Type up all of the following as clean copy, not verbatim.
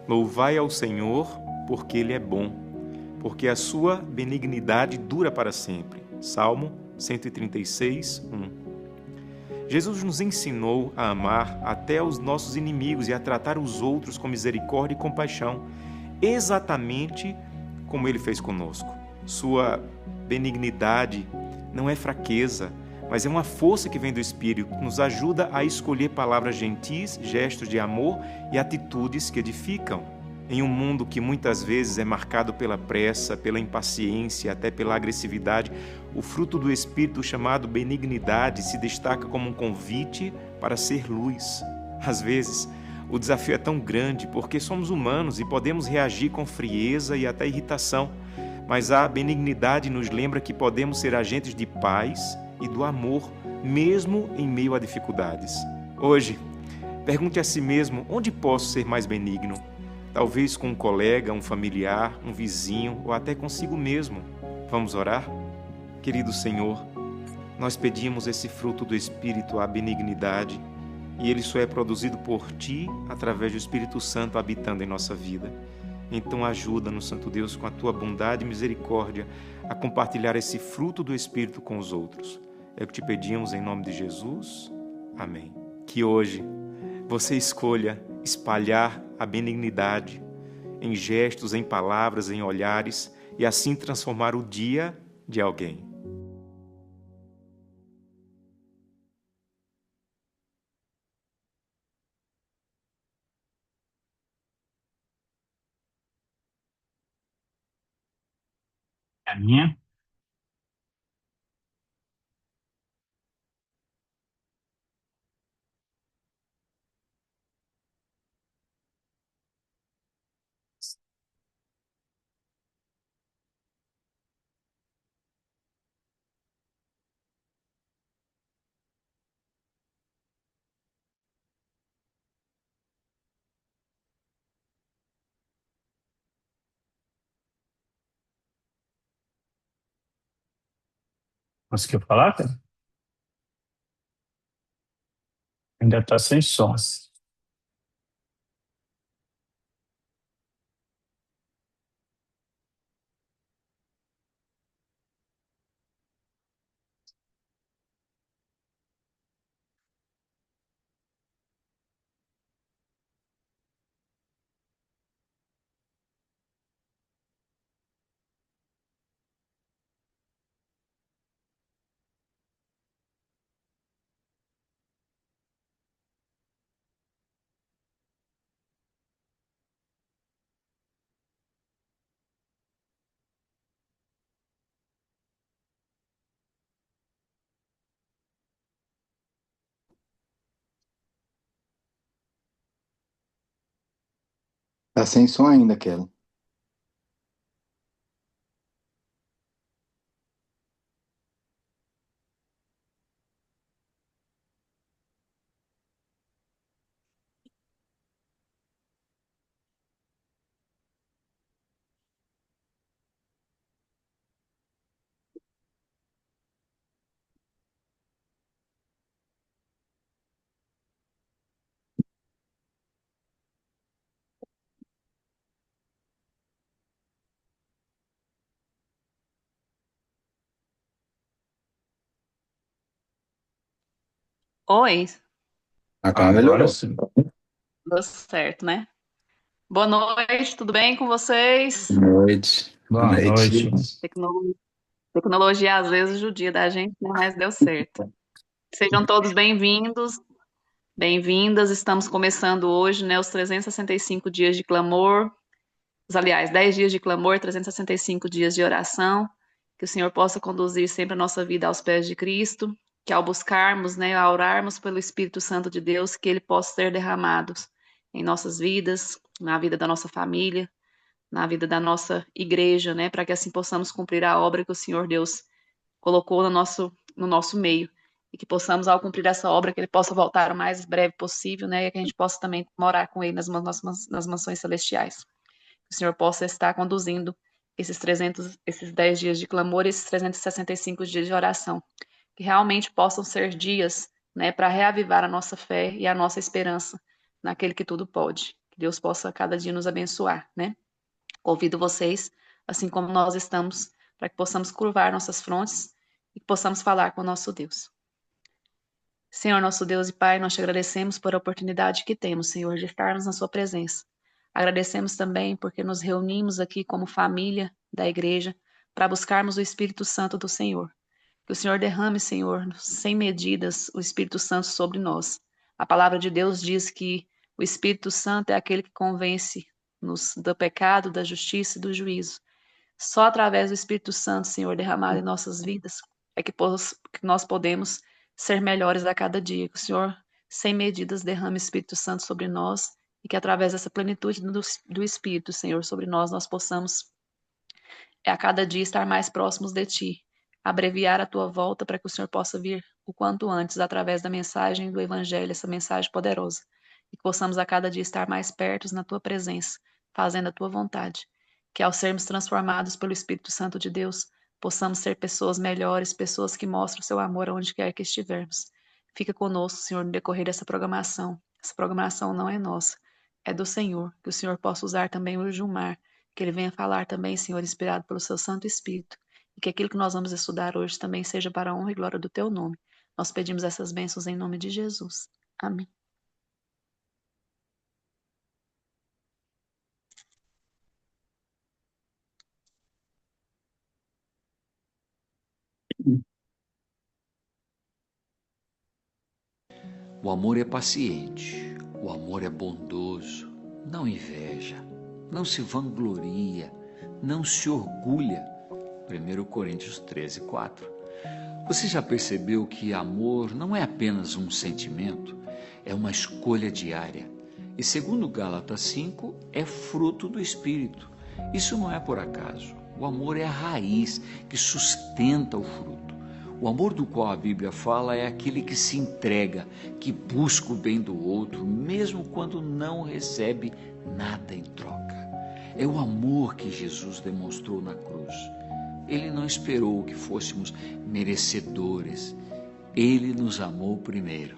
Louvai ao Senhor, porque Ele é bom, porque a sua benignidade dura para sempre. Salmo 136, 1. Jesus nos ensinou a amar até os nossos inimigos e a tratar os outros com misericórdia e compaixão, exatamente como Ele fez conosco. Sua benignidade não é fraqueza, mas é uma força que vem do Espírito, que nos ajuda a escolher palavras gentis, gestos de amor e atitudes que edificam. Em um mundo que muitas vezes é marcado pela pressa, pela impaciência, até pela agressividade, o fruto do Espírito chamado benignidade se destaca como um convite para ser luz. Às vezes, o desafio é tão grande porque somos humanos e podemos reagir com frieza e até irritação, mas a benignidade nos lembra que podemos ser agentes de paz e do amor, mesmo em meio a dificuldades. Hoje, pergunte a si mesmo onde posso ser mais benigno. Talvez com um colega, um familiar, um vizinho ou até consigo mesmo. Vamos orar? Querido Senhor, nós pedimos esse fruto do Espírito, a benignidade, e ele só é produzido por Ti através do Espírito Santo habitando em nossa vida. Então ajuda-nos, Santo Deus, com a Tua bondade e misericórdia, a compartilhar esse fruto do Espírito com os outros. É o que te pedimos em nome de Jesus. Amém. Que hoje você escolha espalhar a benignidade em gestos, em palavras, em olhares e assim transformar o dia de alguém. A minha? Conseguiu falar, cara? Ainda está sem sons. Tá sem som ainda, Kelly. Oi, Agora Agora melhorou. sim. deu certo, né? Boa noite, tudo bem com vocês? Boa noite. Boa Boa noite. noite. Tecno- Tecnologia às vezes judia da gente, né? Mas deu certo. Sejam todos bem-vindos, bem-vindas. Estamos começando hoje, né, os 365 dias de clamor. Aliás, 10 dias de clamor, 365 dias de oração. Que o Senhor possa conduzir sempre a nossa vida aos pés de Cristo. Que ao buscarmos, né, ao orarmos pelo Espírito Santo de Deus, que ele possa ser derramado em nossas vidas, na vida da nossa família, na vida da nossa igreja, né, para que assim possamos cumprir a obra que o Senhor Deus colocou no nosso meio e que possamos, ao cumprir essa obra, que ele possa voltar o mais breve possível, né, e que a gente possa também morar com ele nas mansões celestiais. Que o Senhor possa estar conduzindo esses 10 dias de clamor, esses 365 dias de oração, que realmente possam ser dias, né, para reavivar a nossa fé e a nossa esperança naquele que tudo pode. Que Deus possa cada dia nos abençoar, né? Convido vocês, assim como nós estamos, para que possamos curvar nossas frontes e que possamos falar com o nosso Deus. Senhor, nosso Deus e Pai, nós te agradecemos por a oportunidade que temos, Senhor, de estarmos na sua presença. Agradecemos também porque nos reunimos aqui como família da igreja para buscarmos o Espírito Santo do Senhor. Que o Senhor derrame, Senhor, sem medidas, o Espírito Santo sobre nós. A palavra de Deus diz que o Espírito Santo é aquele que convence-nos do pecado, da justiça e do juízo. Só através do Espírito Santo, Senhor, derramado em nossas vidas, é que nós podemos ser melhores a cada dia. Que o Senhor, sem medidas, derrame o Espírito Santo sobre nós e que através dessa plenitude do Espírito, Senhor, sobre nós possamos a cada dia estar mais próximos de Ti, abreviar a Tua volta para que o Senhor possa vir o quanto antes através da mensagem do Evangelho, essa mensagem poderosa, e que possamos a cada dia estar mais perto na Tua presença, fazendo a Tua vontade. Que ao sermos transformados pelo Espírito Santo de Deus, possamos ser pessoas melhores, pessoas que mostram o Seu amor onde quer que estivermos. Fica conosco, Senhor, no decorrer dessa programação. Essa programação não é nossa, é do Senhor. Que o Senhor possa usar também o Gilmar, que ele venha falar também, Senhor, inspirado pelo Seu Santo Espírito, e que aquilo que nós vamos estudar hoje também seja para a honra e glória do Teu nome. Nós pedimos essas bênçãos em nome de Jesus. Amém. O amor é paciente, o amor é bondoso, não inveja, não se vangloria, não se orgulha. 1 Coríntios 13, 4. Você já percebeu que amor não é apenas um sentimento, é uma escolha diária. E segundo Gálatas 5, é fruto do Espírito. Isso não é por acaso. O amor é a raiz que sustenta o fruto. O amor do qual a Bíblia fala é aquele que se entrega, que busca o bem do outro, mesmo quando não recebe nada em troca. É o amor que Jesus demonstrou na cruz. Ele não esperou que fôssemos merecedores. Ele nos amou primeiro.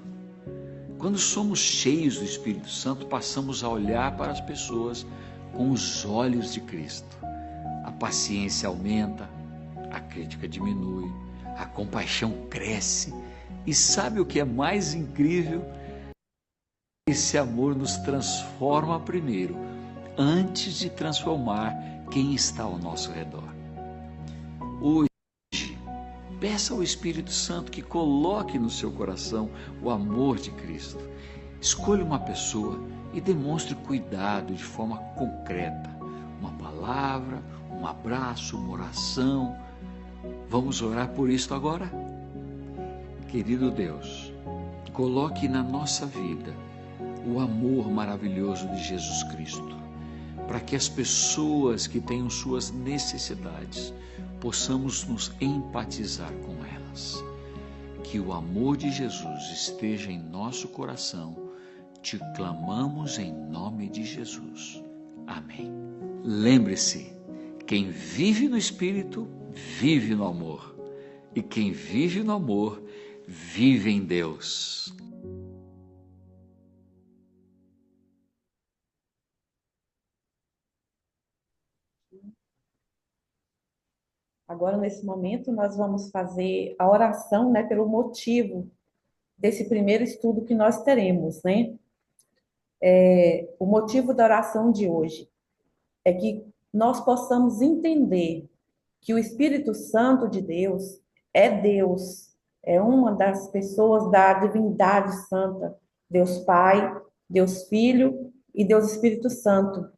Quando somos cheios do Espírito Santo, passamos a olhar para as pessoas com os olhos de Cristo. A paciência aumenta, a crítica diminui, a compaixão cresce. E sabe o que é mais incrível? Esse amor nos transforma primeiro, antes de transformar quem está ao nosso redor. Hoje, peça ao Espírito Santo que coloque no seu coração o amor de Cristo. Escolha uma pessoa e demonstre cuidado de forma concreta. Uma palavra, um abraço, uma oração. Vamos orar por isso agora? Querido Deus, coloque na nossa vida o amor maravilhoso de Jesus Cristo, para que as pessoas que tenham suas necessidades possamos nos empatizar com elas. Que o amor de Jesus esteja em nosso coração. Te clamamos em nome de Jesus. Amém. Lembre-se, quem vive no Espírito, vive no amor. E quem vive no amor, vive em Deus. Agora, nesse momento, nós vamos fazer a oração, né, pelo motivo desse primeiro estudo que nós teremos, né? O motivo da oração de hoje é que nós possamos entender que o Espírito Santo de Deus, é uma das pessoas da divindade santa, Deus Pai, Deus Filho e Deus Espírito Santo.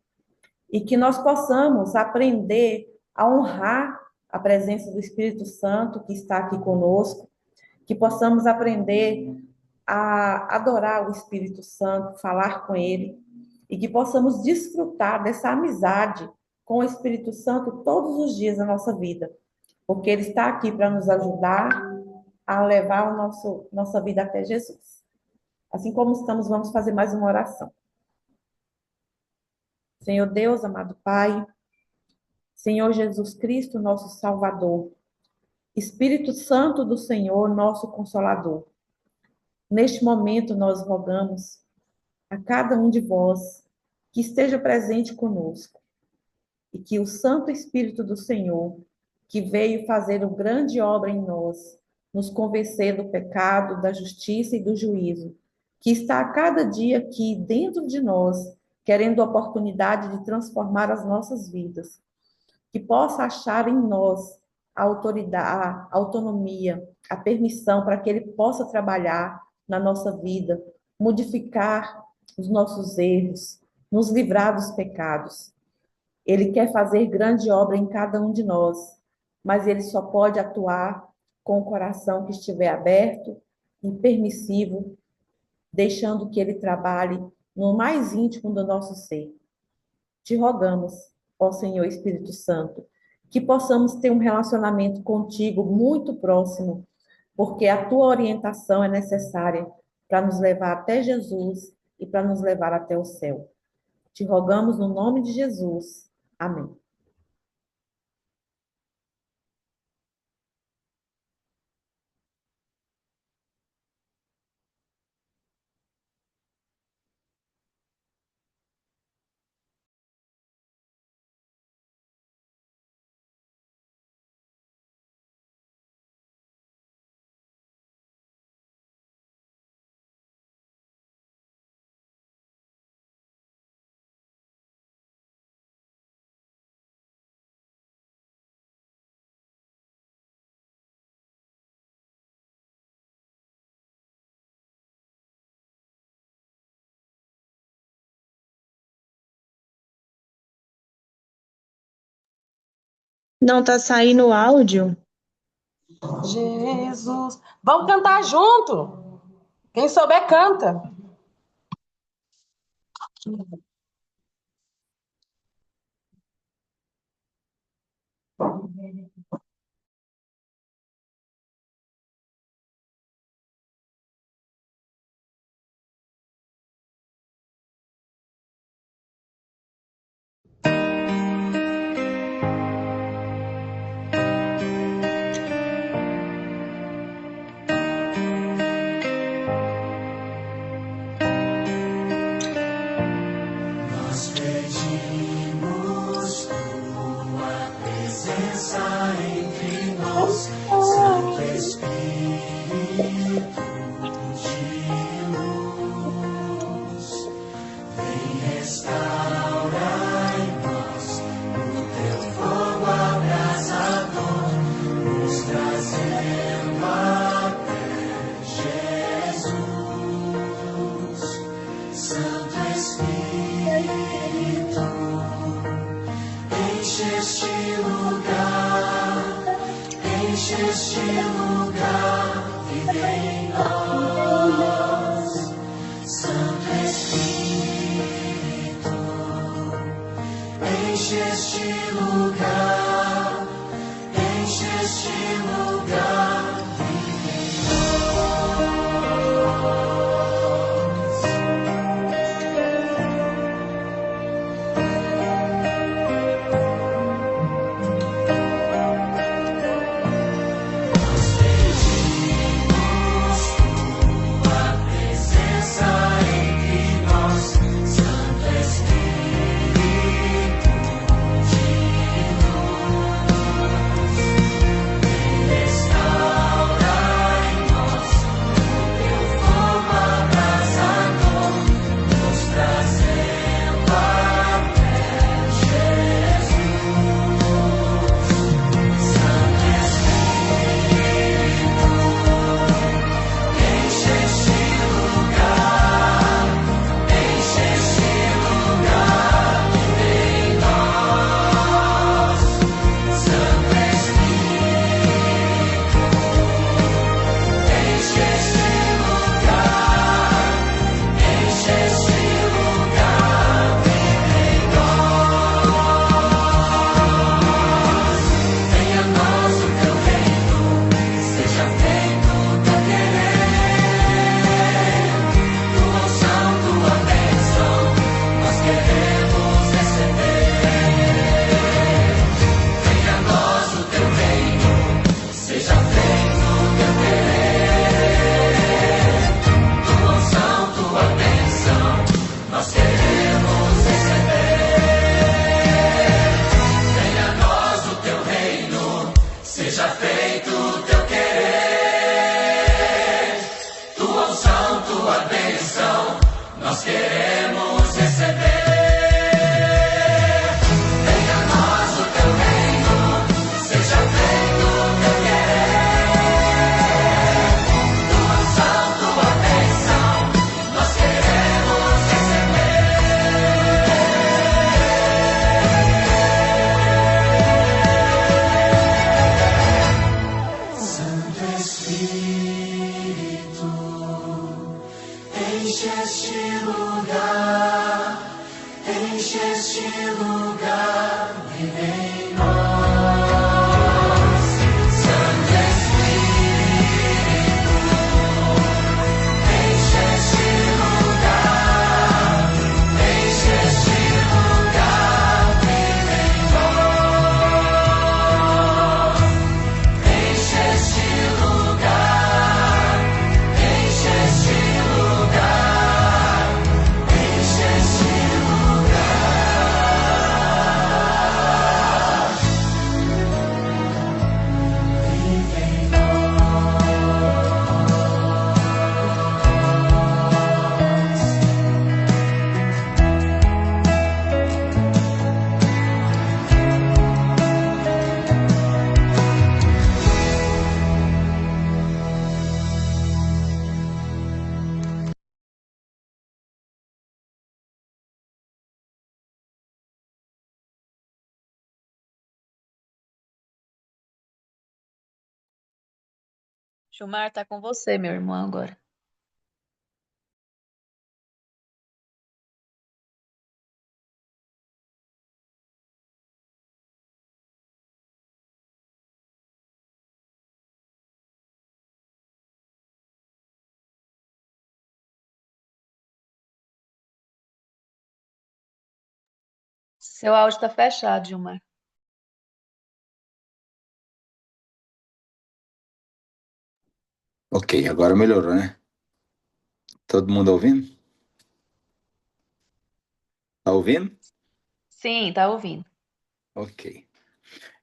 E que nós possamos aprender a honrar a presença do Espírito Santo que está aqui conosco, que possamos aprender a adorar o Espírito Santo, falar com ele, e que possamos desfrutar dessa amizade com o Espírito Santo todos os dias da nossa vida, porque ele está aqui para nos ajudar a levar nossa vida até Jesus. Assim como estamos, vamos fazer mais uma oração. Senhor Deus, amado Pai, Senhor Jesus Cristo, nosso Salvador, Espírito Santo do Senhor, nosso Consolador, neste momento nós rogamos a cada um de vós que esteja presente conosco e que o Santo Espírito do Senhor, que veio fazer uma grande obra em nós, nos convencer do pecado, da justiça e do juízo, que está a cada dia aqui dentro de nós, querendo a oportunidade de transformar as nossas vidas, que possa achar em nós a autoridade, a autonomia, a permissão para que ele possa trabalhar na nossa vida, modificar os nossos erros, nos livrar dos pecados. Ele quer fazer grande obra em cada um de nós, mas ele só pode atuar com o coração que estiver aberto e permissivo, deixando que ele trabalhe no mais íntimo do nosso ser. Te rogamos, ó Senhor Espírito Santo, que possamos ter um relacionamento contigo muito próximo, porque a tua orientação é necessária para nos levar até Jesus e para nos levar até o céu. Te rogamos no nome de Jesus. Amém. Não tá saindo o áudio? Jesus. Vamos cantar junto. Quem souber, canta. Nós pedimos tua presença entre nós, Santo Espírito de luz. Vem restaurar em nós o teu fogo abrasador, nos trazendo até Jesus. Santo Espírito, enche este lugar, vive em nós. Santo Espírito, enche este lugar, vive em nós. Santo Espírito de luz, vem restaurar. Enche este lugar, vive em nós. Santo Espírito, enche este lugar, enche este lugar, vive em nós. Enche este lugar, enche este lugar, enche este lugar. Vive em Gilmar, tá com você, meu irmão, agora. Seu áudio tá fechado, Gilmar. Ok, agora melhorou, né? Todo mundo ouvindo? Tá ouvindo? Sim, tá ouvindo. Ok.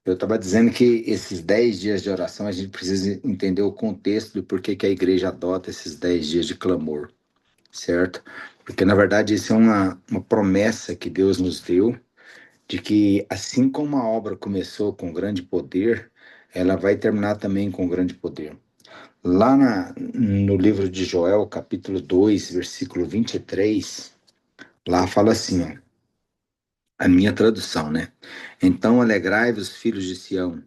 Eu estava dizendo que esses 10 dias de oração a gente precisa entender o contexto do porquê que a igreja adota esses 10 dias de clamor, certo? Porque na verdade isso é uma promessa que Deus nos deu de que assim como a obra começou com grande poder, ela vai terminar também com grande poder. Lá no livro de Joel, capítulo 2, versículo 23, lá fala assim, ó, a minha tradução, né? Então alegrai-vos, filhos de Sião,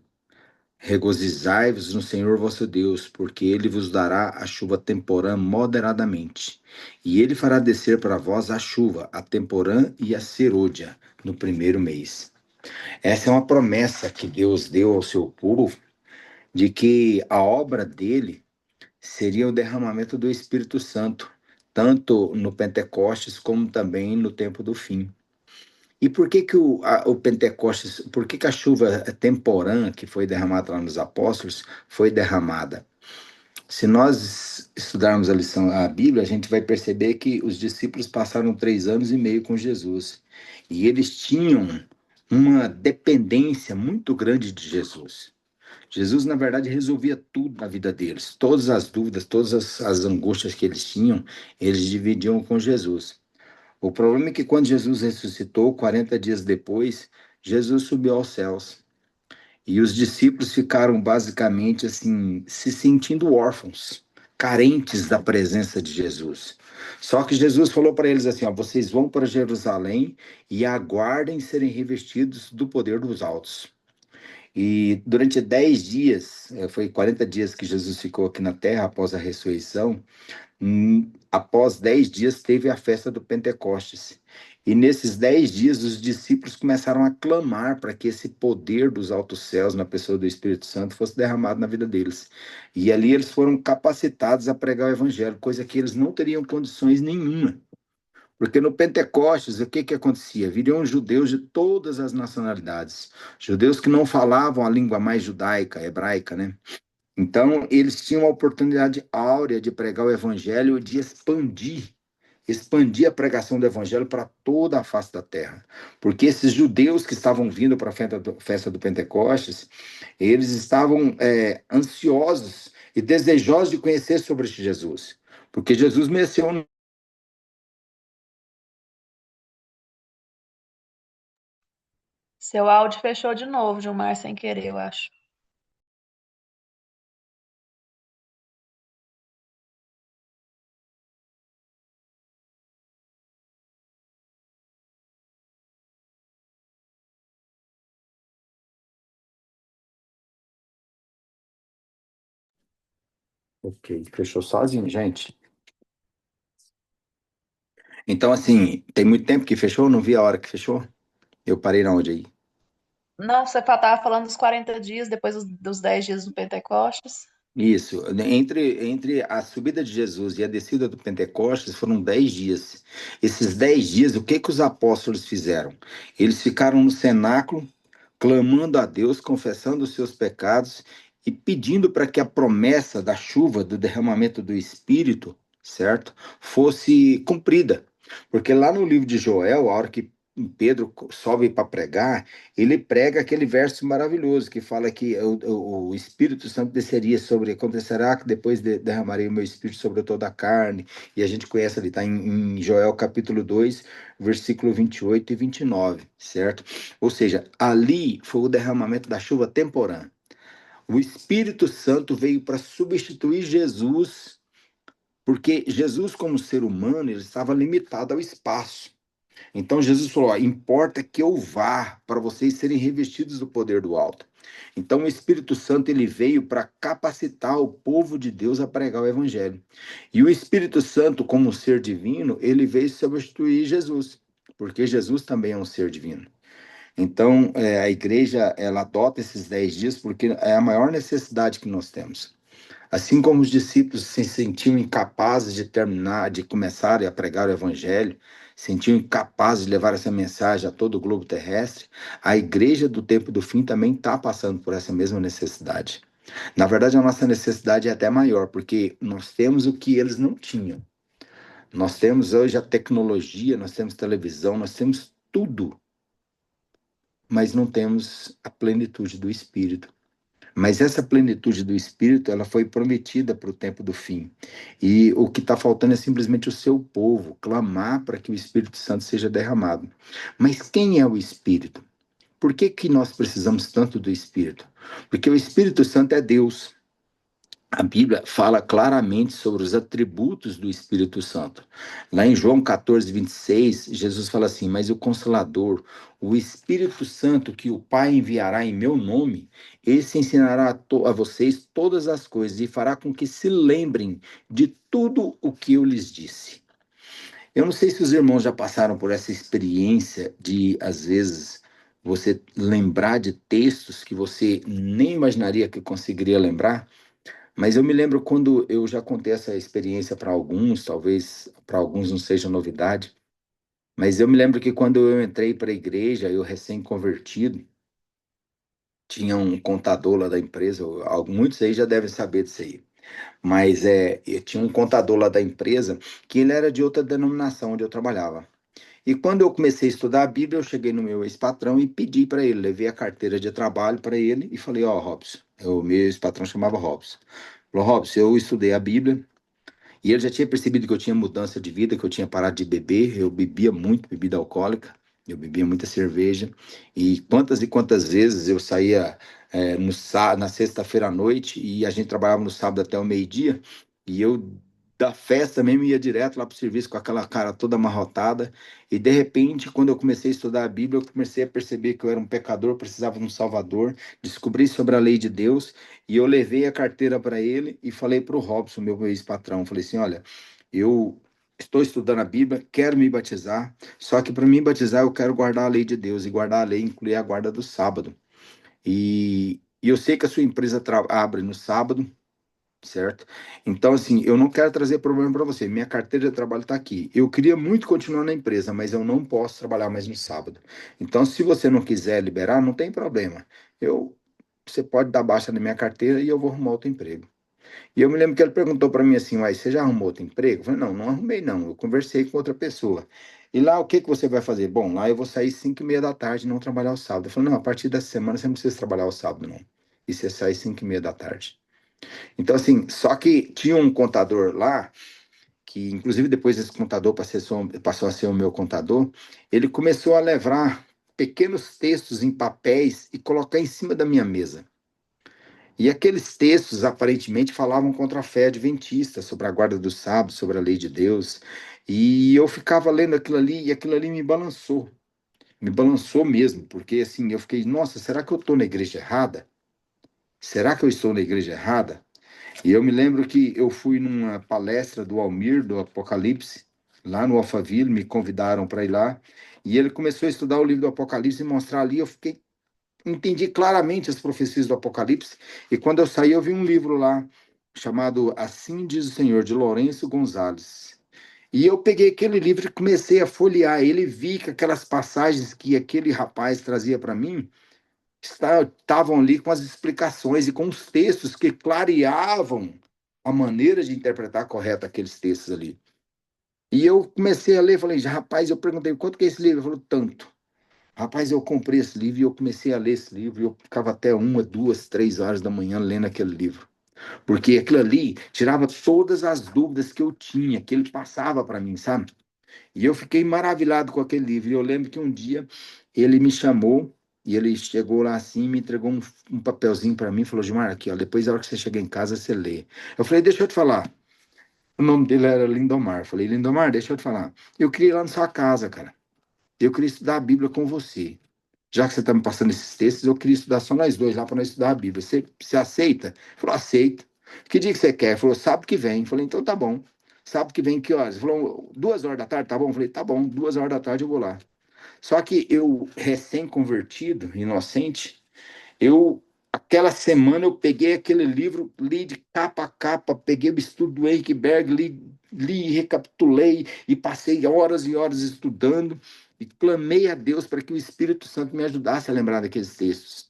regozijai-vos no Senhor vosso Deus, porque ele vos dará a chuva temporã moderadamente, e ele fará descer para vós a chuva, a temporã e a serôdia, no primeiro mês. Essa é uma promessa que Deus deu ao seu povo, de que a obra dele seria o derramamento do Espírito Santo, tanto no Pentecostes como também no tempo do fim. E por que que o Pentecostes, por que que a chuva temporã que foi derramada lá nos apóstolos foi derramada? Se nós estudarmos a Bíblia, a gente vai perceber que os discípulos passaram 3 anos e meio com Jesus. E eles tinham uma dependência muito grande de Jesus. Jesus, na verdade, resolvia tudo na vida deles. Todas as dúvidas, todas as angústias que eles tinham, eles dividiam com Jesus. O problema é que quando Jesus ressuscitou, 40 dias depois, Jesus subiu aos céus. E os discípulos ficaram basicamente assim, se sentindo órfãos, carentes da presença de Jesus. Só que Jesus falou para eles assim: ó, vocês vão para Jerusalém e aguardem serem revestidos do poder dos altos. E durante 10 dias, foi 40 dias que Jesus ficou aqui na terra após a ressurreição. Após 10 dias, teve a festa do Pentecostes. E nesses 10 dias, os discípulos começaram a clamar para que esse poder dos altos céus, na pessoa do Espírito Santo, fosse derramado na vida deles. E ali eles foram capacitados a pregar o evangelho, coisa que eles não teriam condições nenhuma. Porque no Pentecostes, o que que acontecia? Viriam judeus de todas as nacionalidades. Judeus que não falavam a língua mais judaica, hebraica, né? Então, eles tinham a oportunidade áurea de pregar o evangelho e de expandir a pregação do evangelho para toda a face da terra. Porque esses judeus que estavam vindo para a festa do Pentecostes, eles estavam ansiosos e desejosos de conhecer sobre este Jesus. Porque Jesus mencionou. Seu áudio fechou de novo, Gilmar, sem querer, eu acho. Ok, fechou sozinho, gente. Então, assim, tem muito tempo que fechou? Não vi a hora que fechou? Eu parei na onde aí? Não, você estava falando dos 40 dias, depois dos 10 dias do Pentecostes. Isso, entre a subida de Jesus e a descida do Pentecostes foram 10 dias. Esses 10 dias, o que que os apóstolos fizeram? Eles ficaram no cenáculo, clamando a Deus, confessando os seus pecados e pedindo para que a promessa da chuva, do derramamento do Espírito, certo, fosse cumprida. Porque lá no livro de Joel, a hora que Pedro sobe para pregar, ele prega aquele verso maravilhoso que fala que o Espírito Santo desceria sobre, acontecerá que depois derramarei o meu Espírito sobre toda a carne, e a gente conhece ali, está em Joel capítulo 2, versículo 28 e 29, certo? Ou seja, ali foi o derramamento da chuva temporã. O Espírito Santo veio para substituir Jesus, porque Jesus, como ser humano, ele estava limitado ao espaço. Então Jesus falou: ó, importa que eu vá para vocês serem revestidos do poder do alto. Então o Espírito Santo ele veio para capacitar o povo de Deus a pregar o evangelho. E o Espírito Santo, como ser divino, ele veio substituir Jesus, porque Jesus também é um ser divino. Então, a igreja, ela adota esses 10 dias porque é a maior necessidade que nós temos. Assim como os discípulos se sentiam incapazes de terminar, de começar a pregar o evangelho, sentiam incapazes de levar essa mensagem a todo o globo terrestre, a igreja do tempo do fim também está passando por essa mesma necessidade. Na verdade, a nossa necessidade é até maior, porque nós temos o que eles não tinham. Nós temos hoje a tecnologia, nós temos televisão, nós temos tudo, mas não temos a plenitude do Espírito. Mas essa plenitude do Espírito, ela foi prometida para o tempo do fim. E o que está faltando é simplesmente o seu povo clamar para que o Espírito Santo seja derramado. Mas quem é o Espírito? Por que que nós precisamos tanto do Espírito? Porque o Espírito Santo é Deus. A Bíblia fala claramente sobre os atributos do Espírito Santo. Lá em João 14, 26, Jesus fala assim: mas o Consolador, o Espírito Santo que o Pai enviará em meu nome, esse ensinará a vocês todas as coisas e fará com que se lembrem de tudo o que eu lhes disse. Eu não sei se os irmãos já passaram por essa experiência de, às vezes, você lembrar de textos que você nem imaginaria que conseguiria lembrar. Mas eu me lembro quando eu já contei essa experiência para alguns, talvez para alguns não seja novidade, mas eu me lembro que quando eu entrei para a igreja, eu recém-convertido, tinha um contador lá da empresa, muitos aí já devem saber disso aí, mas eu tinha um contador lá da empresa que ele era de outra denominação onde eu trabalhava. E quando eu comecei a estudar a Bíblia, eu cheguei no meu ex-patrão e pedi para ele, levei a carteira de trabalho para ele e falei: ó, Robson, o meu ex-patrão chamava Robson. Falou: Robson, eu estudei a Bíblia e ele já tinha percebido que eu tinha mudança de vida, que eu tinha parado de beber. Eu bebia muito bebida alcoólica, eu bebia muita cerveja. E quantas vezes eu saía na sexta-feira à noite e a gente trabalhava no sábado até o meio-dia. E eu, da festa mesmo, ia direto lá para o serviço com aquela cara toda amarrotada. E de repente, quando eu comecei a estudar a Bíblia, eu comecei a perceber que eu era um pecador, precisava de um Salvador. Descobri sobre a lei de Deus. E eu levei a carteira para ele e falei para o Robson, meu ex-patrão, falei assim: olha, eu estou estudando a Bíblia, quero me batizar, só que para me batizar eu quero guardar a lei de Deus, e guardar a lei inclui a guarda do sábado. E eu sei que a sua empresa abre no sábado, certo? Então, assim, eu não quero trazer problema para você. Minha carteira de trabalho está aqui. Eu queria muito continuar na empresa, mas eu não posso trabalhar mais no sábado. Então, se você não quiser liberar, não tem problema. Você pode dar baixa na minha carteira e eu vou arrumar outro emprego. E eu me lembro que ele perguntou para mim assim: mas você já arrumou outro emprego? Eu falei: não, não arrumei não. Eu conversei com outra pessoa. E lá, o que que você vai fazer? Bom, lá eu vou sair 5:30 da tarde e não trabalhar o sábado. Eu falei: não, a partir dessa semana você não precisa trabalhar o sábado, não. E você sai 5:30 da tarde. Então, assim, só que tinha um contador lá, que inclusive depois esse contador passou a ser o meu contador, ele começou a levar pequenos textos em papéis e colocar em cima da minha mesa. E aqueles textos aparentemente falavam contra a fé adventista, sobre a guarda do sábado, sobre a lei de Deus. E eu ficava lendo aquilo ali e aquilo ali me balançou. Me balançou mesmo, porque assim, eu fiquei: nossa, será que eu estou na igreja errada? Será que eu estou na igreja errada? E eu me lembro que eu fui numa palestra do Almir, do Apocalipse, lá no Alphaville, me convidaram para ir lá, e ele começou a estudar o livro do Apocalipse e mostrar ali, entendi claramente as profecias do Apocalipse, e quando eu saí eu vi um livro lá, chamado Assim Diz o Senhor, de Lourenço Gonzalez. E eu peguei aquele livro e comecei a folhear ele, vi que aquelas passagens que aquele rapaz trazia para mim, estavam ali com as explicações e com os textos que clareavam a maneira de interpretar correta aqueles textos ali. E eu comecei a ler, falei, rapaz, eu perguntei, quanto que é esse livro? Ele falou, tanto. Rapaz, eu comprei esse livro e eu comecei a ler esse livro e eu ficava até 1, 2, 3 horas da manhã lendo aquele livro. Porque aquilo ali tirava todas as dúvidas que eu tinha, que ele passava para mim, sabe? E eu fiquei maravilhado com aquele livro. E eu lembro que um dia ele me chamou e ele chegou lá assim, me entregou um papelzinho para mim e falou, Gilmar, aqui, ó, depois da hora que você chegar em casa, você lê. Eu falei, deixa eu te falar. O nome dele era Lindomar. Eu falei, Lindomar, deixa eu te falar. Eu queria ir lá na sua casa, cara. Eu queria estudar a Bíblia com você. Já que você está me passando esses textos, eu queria estudar só nós dois lá para nós estudar a Bíblia. Você aceita? Ele falou, aceito. Que dia que você quer? Ele falou, sábado que vem. Eu falei, então tá bom. Sábado que vem, que horas? Ele falou, 2 horas da tarde, tá bom? Eu falei, tá bom, 2 horas da tarde eu vou lá. Só que eu, recém-convertido, inocente, aquela semana eu peguei aquele livro, li de capa a capa, peguei o estudo do Henrique Berg, li, recapitulei e passei horas e horas estudando e clamei a Deus para que o Espírito Santo me ajudasse a lembrar daqueles textos.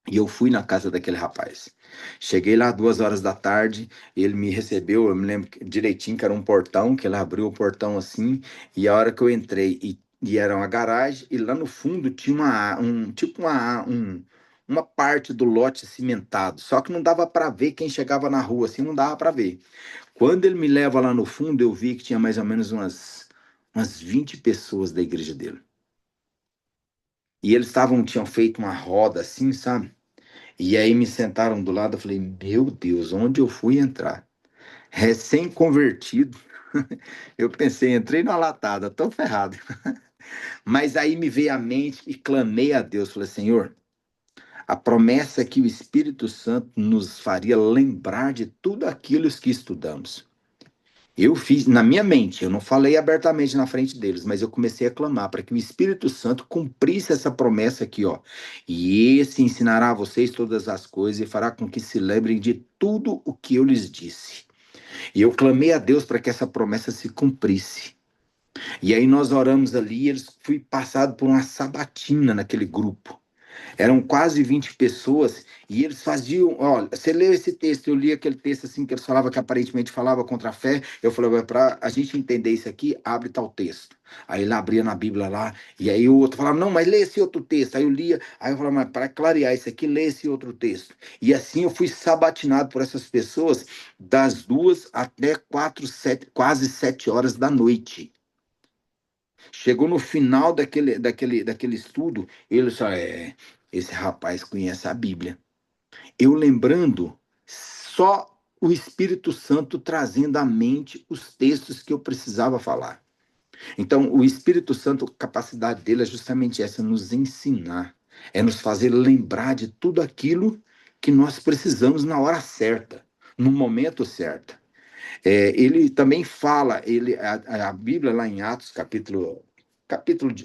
E eu fui na casa daquele rapaz. Cheguei lá 2 horas da tarde, ele me recebeu, eu me lembro direitinho que era um portão, que ele abriu o portão assim, e a hora que eu entrei, e era uma garagem, e lá no fundo tinha uma parte do lote cimentado, só que não dava para ver quem chegava na rua, assim, não dava para ver. Quando ele me leva lá no fundo, eu vi que tinha mais ou menos umas 20 pessoas da igreja dele. E eles tinham feito uma roda assim, sabe? E aí me sentaram do lado, eu falei, meu Deus, onde eu fui entrar? Recém-convertido, eu pensei, entrei numa latada, tô ferrado. Mas aí me veio à mente e clamei a Deus, falei, Senhor, a promessa é que o Espírito Santo nos faria lembrar de tudo aquilo que estudamos. Eu fiz na minha mente, eu não falei abertamente na frente deles, mas eu comecei a clamar para que o Espírito Santo cumprisse essa promessa aqui, ó. E esse ensinará a vocês todas as coisas e fará com que se lembrem de tudo o que eu lhes disse. E eu clamei a Deus para que essa promessa se cumprisse. E aí nós oramos ali e eles fui passado por uma sabatina naquele grupo. Eram quase 20 pessoas e eles faziam, olha, você leu esse texto, eu li aquele texto assim que eles falavam que aparentemente falava contra a fé, eu falava, para a gente entender isso aqui, abre tal texto. Aí ele abria na Bíblia lá, e aí o outro falava, não, mas lê esse outro texto. Aí eu lia, aí eu falava, mas para clarear isso aqui, lê esse outro texto. E assim eu fui sabatinado por essas pessoas das 2 até quase 7 horas da noite. Chegou no final daquele estudo, ele só esse rapaz conhece a Bíblia. Eu lembrando, só o Espírito Santo trazendo à mente os textos que eu precisava falar. Então, o Espírito Santo, a capacidade dele é justamente essa, nos ensinar, é nos fazer lembrar de tudo aquilo que nós precisamos na hora certa, no momento certo. Ele também fala, a Bíblia lá em Atos,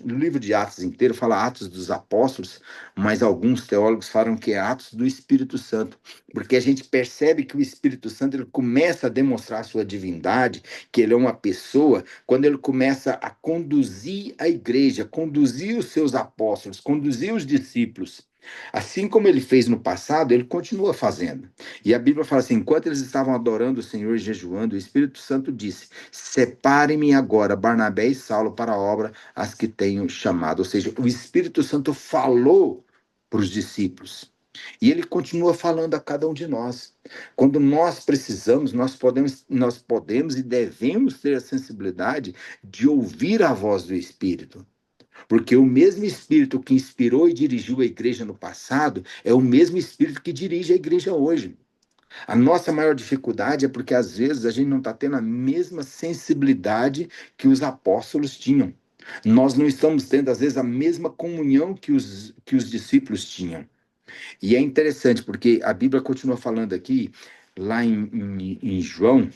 no livro de Atos inteiro fala Atos dos Apóstolos, mas alguns teólogos falam que é Atos do Espírito Santo, porque a gente percebe que o Espírito Santo ele começa a demonstrar a sua divindade, que ele é uma pessoa, quando ele começa a conduzir a igreja, conduzir os seus apóstolos, conduzir os discípulos. Assim como ele fez no passado, ele continua fazendo. E a Bíblia fala assim, enquanto eles estavam adorando o Senhor e jejuando, o Espírito Santo disse, separem-me agora Barnabé e Saulo para a obra as que tenho chamado. Ou seja, o Espírito Santo falou para os discípulos. E ele continua falando a cada um de nós. Quando nós precisamos, nós podemos e devemos ter a sensibilidade de ouvir a voz do Espírito. Porque o mesmo Espírito que inspirou e dirigiu a igreja no passado é o mesmo Espírito que dirige a igreja hoje. A nossa maior dificuldade é porque, às vezes, a gente não está tendo a mesma sensibilidade que os apóstolos tinham. Nós não estamos tendo, às vezes, a mesma comunhão que os discípulos tinham. E é interessante, porque a Bíblia continua falando aqui, lá em João,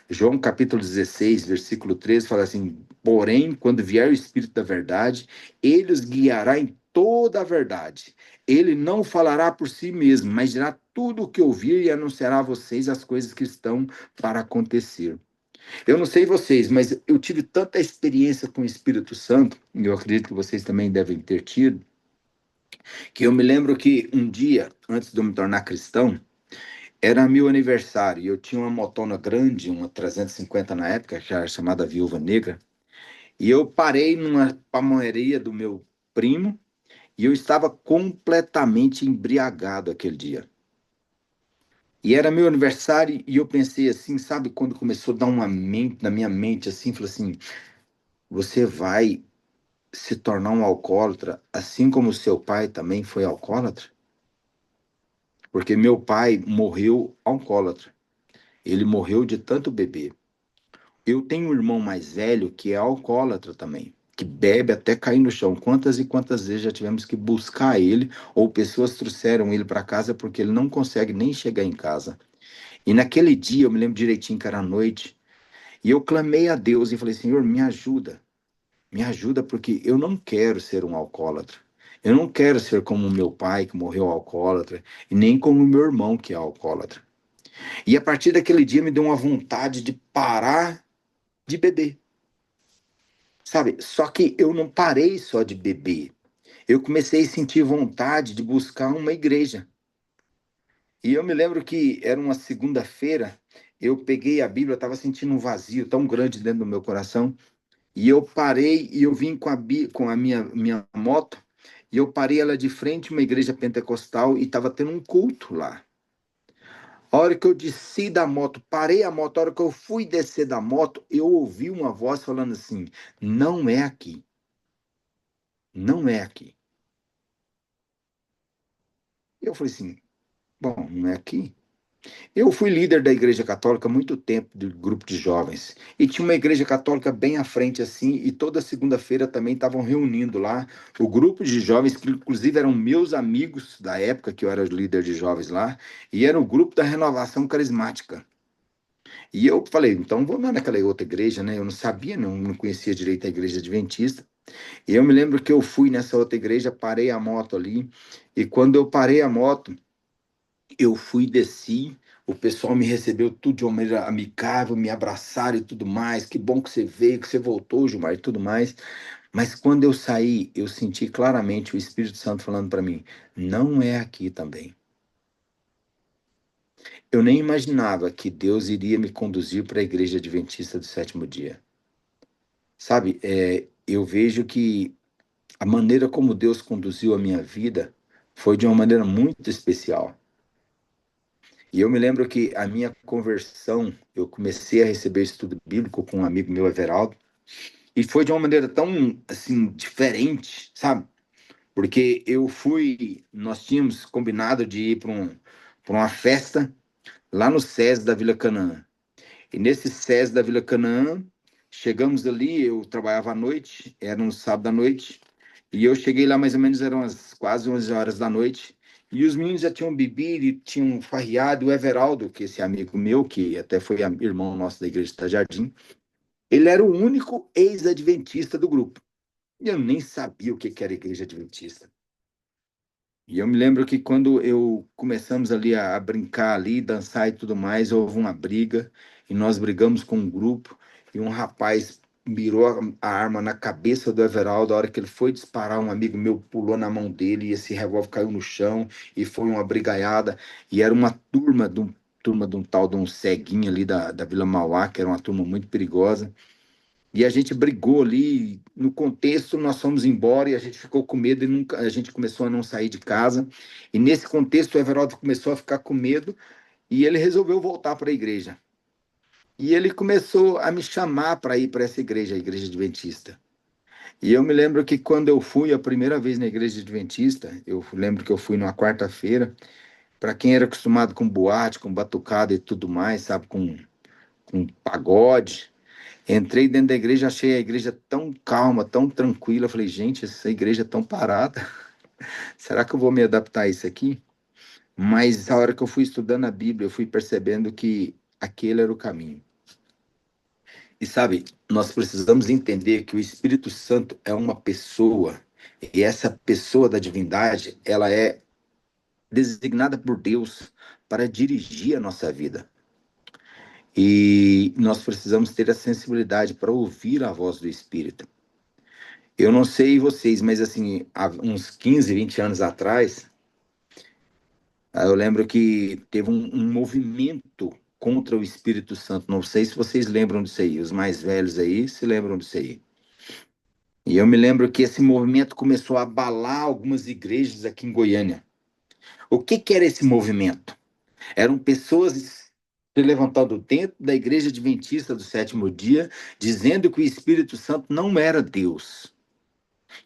João capítulo 16, versículo 13, fala assim: porém, quando vier o Espírito da verdade, ele os guiará em toda a verdade. Ele não falará por si mesmo, mas dirá tudo o que ouvir e anunciará a vocês as coisas que estão para acontecer. Eu não sei vocês, mas eu tive tanta experiência com o Espírito Santo, e eu acredito que vocês também devem ter tido, que eu me lembro que um dia, antes de eu me tornar cristão, era meu aniversário, e eu tinha uma motona grande, uma 350 na época, que era chamada Viúva Negra, e eu parei numa pamonharia do meu primo, e eu estava completamente embriagado aquele dia. E era meu aniversário, e eu pensei assim, sabe, quando começou a dar uma mente na minha mente, assim, falou assim, você vai se tornar um alcoólatra, assim como seu pai também foi alcoólatra? Porque meu pai morreu alcoólatra. Ele morreu de tanto beber. Eu tenho um irmão mais velho que é alcoólatra também, que bebe até cair no chão. Quantas e quantas vezes já tivemos que buscar ele, ou pessoas trouxeram ele para casa porque ele não consegue nem chegar em casa. E naquele dia, eu me lembro direitinho que era noite, e eu clamei a Deus e falei: Senhor, me ajuda porque eu não quero ser um alcoólatra. Eu não quero ser como o meu pai, que morreu alcoólatra, e nem como o meu irmão, que é alcoólatra. E a partir daquele dia me deu uma vontade de parar de beber. Sabe? Só que eu não parei só de beber. Eu comecei a sentir vontade de buscar uma igreja. E eu me lembro que era uma segunda-feira, eu peguei a Bíblia, eu estava sentindo um vazio tão grande dentro do meu coração, e eu parei e eu vim com a minha moto, e eu parei ela de frente a uma igreja pentecostal e estava tendo um culto lá. A hora que eu desci da moto, parei a moto, a hora que eu fui descer da moto, eu ouvi uma voz falando assim: não é aqui, não é aqui. Eu falei assim: bom, não é aqui? Eu fui líder da Igreja Católica há muito tempo, do grupo de jovens. E tinha uma igreja católica bem à frente assim, e toda segunda-feira também estavam reunindo lá o grupo de jovens, que inclusive eram meus amigos da época que eu era líder de jovens lá, e era o grupo da Renovação Carismática. E eu falei, então vou lá naquela outra igreja, né? Eu não sabia, não conhecia direito a igreja adventista. E eu me lembro que eu fui nessa outra igreja, parei a moto ali, e quando eu parei a moto, eu fui, desci, o pessoal me recebeu tudo de uma maneira amigável, me abraçaram e tudo mais. Que bom que você veio, que você voltou, Gilmar, e tudo mais. Mas quando eu saí, eu senti claramente o Espírito Santo falando para mim: não é aqui também. Eu nem imaginava que Deus iria me conduzir para a Igreja Adventista do Sétimo Dia. Sabe, eu vejo que a maneira como Deus conduziu a minha vida foi de uma maneira muito especial. E eu me lembro que a minha conversão, eu comecei a receber estudo bíblico com um amigo meu, Everaldo, e foi de uma maneira tão, assim, diferente, sabe? Porque nós tínhamos combinado de ir para uma festa lá no SES da Vila Canaã. E nesse SES da Vila Canaã, chegamos ali, eu trabalhava à noite, era um sábado à noite, e eu cheguei lá mais ou menos, eram quase 11 horas da noite, e os meninos já tinham bebido e tinham farreado. O Everaldo, que esse amigo meu, que até foi irmão nosso da igreja de Jardim, ele era o único ex-adventista do grupo. E eu nem sabia o que era igreja adventista. E eu me lembro que quando eu começamos ali a brincar ali, dançar e tudo mais, houve uma briga e nós brigamos com um grupo e um rapaz mirou a arma na cabeça do Everaldo. A hora que ele foi disparar, um amigo meu pulou na mão dele e esse revólver caiu no chão e foi uma brigaiada. E era uma turma de um tal de um ceguinho ali da Vila Mauá, que era uma turma muito perigosa. E a gente brigou ali, no contexto nós fomos embora e a gente ficou com medo e nunca, a gente começou a não sair de casa. E nesse contexto o Everaldo começou a ficar com medo e ele resolveu voltar para a igreja. E ele começou a me chamar para ir para essa igreja, a igreja adventista. E eu me lembro que quando eu fui a primeira vez na igreja adventista, eu lembro que eu fui numa quarta-feira, para quem era acostumado com boate, com batucada e tudo mais, sabe, com pagode. Entrei dentro da igreja, achei a igreja tão calma, tão tranquila. Eu falei, gente, essa igreja é tão parada. Será que eu vou me adaptar a isso aqui? Mas a hora que eu fui estudando a Bíblia, eu fui percebendo que aquele era o caminho. E sabe, nós precisamos entender que o Espírito Santo é uma pessoa, e essa pessoa da divindade, ela é designada por Deus para dirigir a nossa vida. E nós precisamos ter a sensibilidade para ouvir a voz do Espírito. Eu não sei vocês, mas assim, há uns 15, 20 anos atrás, eu lembro que teve um movimento contra o Espírito Santo. Não sei se vocês lembram disso aí, os mais velhos aí se lembram disso aí. E eu me lembro que esse movimento começou a abalar algumas igrejas aqui em Goiânia. O que que era esse movimento? Eram pessoas se levantando dentro da igreja adventista do sétimo dia, dizendo que o Espírito Santo não era Deus,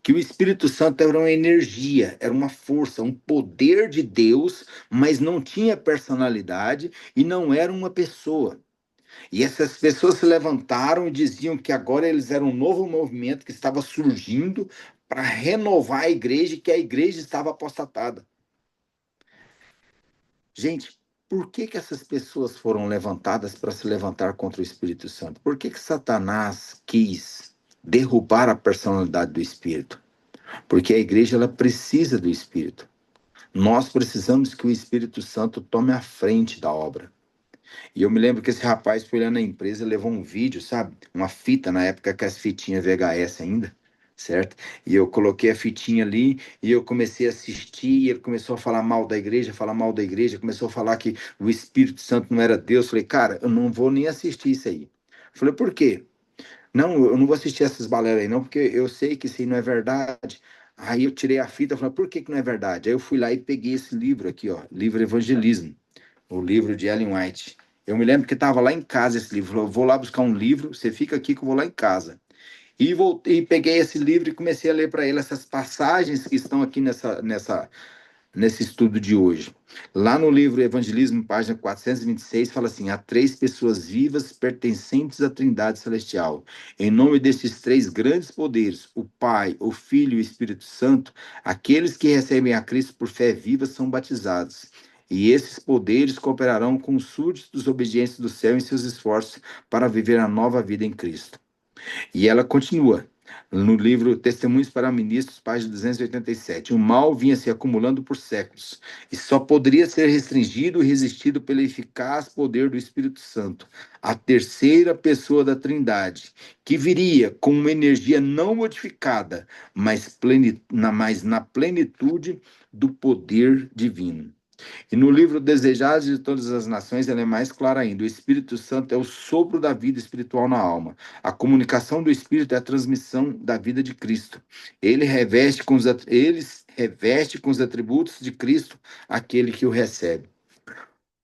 que o Espírito Santo era uma energia, era uma força, um poder de Deus, mas não tinha personalidade e não era uma pessoa. E essas pessoas se levantaram e diziam que agora eles eram um novo movimento que estava surgindo para renovar a igreja e que a igreja estava apostatada. Gente, por que que essas pessoas foram levantadas para se levantar contra o Espírito Santo? Por que que Satanás quis derrubar a personalidade do Espírito? Porque a igreja ela precisa do Espírito. Nós precisamos que o Espírito Santo tome a frente da obra. E eu me lembro que esse rapaz foi lá na empresa, levou um vídeo, sabe? Uma fita, na época que as fitinhas VHS ainda, certo? E eu coloquei a fitinha ali e eu comecei a assistir e ele começou a falar mal da igreja, começou a falar que o Espírito Santo não era Deus. Falei, cara, eu não vou nem assistir isso aí. Falei, por quê? Não, eu não vou assistir essas balelas aí não, porque eu sei que isso aí não é verdade. Aí eu tirei a fita e falei, por que que não é verdade? Aí eu fui lá e peguei esse livro aqui, ó, livro Evangelismo, o livro de Ellen White. Eu me lembro que estava lá em casa esse livro. Eu vou lá buscar um livro, você fica aqui que eu vou lá em casa. E voltei, peguei esse livro e comecei a ler para ele essas passagens que estão aqui nesse estudo de hoje. Lá no livro Evangelismo, página 426, fala assim: há três pessoas vivas pertencentes à Trindade Celestial. Em nome desses três grandes poderes, o Pai, o Filho e o Espírito Santo, aqueles que recebem a Cristo por fé viva são batizados. E esses poderes cooperarão com os súditos obedientes do céu em seus esforços para viver a nova vida em Cristo. E ela continua. No livro Testemunhos para Ministros, página 287. O mal vinha se acumulando por séculos e só poderia ser restringido e resistido pelo eficaz poder do Espírito Santo, a terceira pessoa da Trindade, que viria com uma energia não modificada, mas na plenitude do poder divino. E no livro Desejados de Todas as Nações, ela é mais clara ainda. O Espírito Santo é o sopro da vida espiritual na alma. A comunicação do Espírito é a transmissão da vida de Cristo. Ele reveste com os atributos de Cristo aquele que o recebe.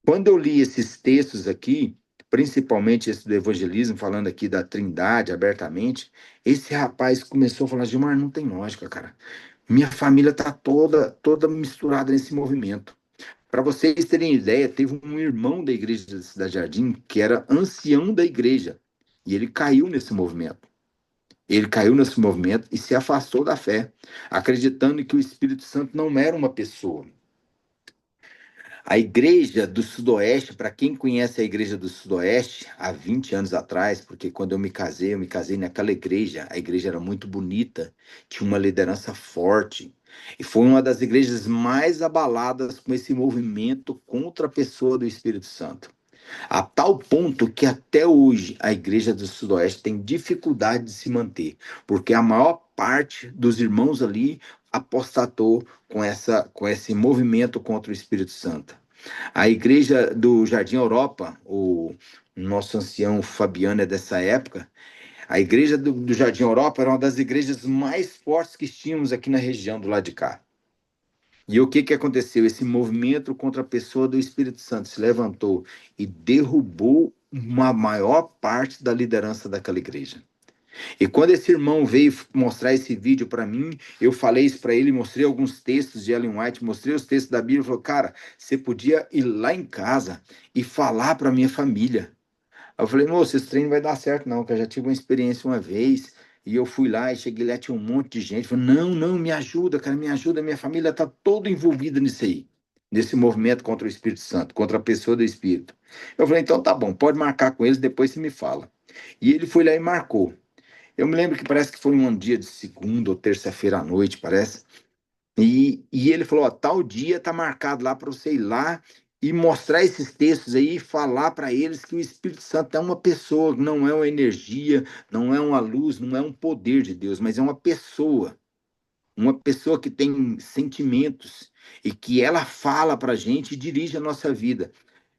Quando eu li esses textos aqui, principalmente esse do evangelismo, falando aqui da Trindade abertamente, esse rapaz começou a falar: Gilmar, não tem lógica, cara. Minha família está toda misturada nesse movimento. Para vocês terem ideia, teve um irmão da igreja da Cidade Jardim que era ancião da igreja. E ele caiu nesse movimento. Ele caiu nesse movimento e se afastou da fé, acreditando que o Espírito Santo não era uma pessoa. A igreja do Sudoeste, para quem conhece a igreja do Sudoeste, há 20 anos atrás, porque quando eu me casei naquela igreja, a igreja era muito bonita, tinha uma liderança forte, e foi uma das igrejas mais abaladas com esse movimento contra a pessoa do Espírito Santo. A tal ponto que até hoje a igreja do Sudoeste tem dificuldade de se manter, porque a maior parte dos irmãos ali apostatou com esse movimento contra o Espírito Santo. A igreja do Jardim Europa, o nosso ancião Fabiano é dessa época, a igreja do Jardim Europa era uma das igrejas mais fortes que tínhamos aqui na região do lado de cá. E o que que aconteceu? Esse movimento contra a pessoa do Espírito Santo se levantou e derrubou uma maior parte da liderança daquela igreja. E quando esse irmão veio mostrar esse vídeo para mim, eu falei isso para ele, mostrei alguns textos de Ellen White, mostrei os textos da Bíblia, ele falou: cara, você podia ir lá em casa e falar para minha família. Aí eu falei: moço, esse treino não vai dar certo não, que eu já tive uma experiência uma vez, e eu fui lá e cheguei lá, tinha um monte de gente. Eu falei: não, me ajuda, cara, me ajuda, minha família está toda envolvida nisso aí, nesse movimento contra o Espírito Santo, contra a pessoa do Espírito. Eu falei: então tá bom, pode marcar com eles, depois você me fala. E ele foi lá e marcou. Eu me lembro que parece que foi um dia de segunda ou terça-feira à noite, parece. E ele falou, ó, tal dia tá marcado lá para você ir lá e mostrar esses textos aí e falar para eles que o Espírito Santo é uma pessoa, não é uma energia, não é uma luz, não é um poder de Deus, mas é uma pessoa que tem sentimentos e que ela fala para a gente e dirige a nossa vida.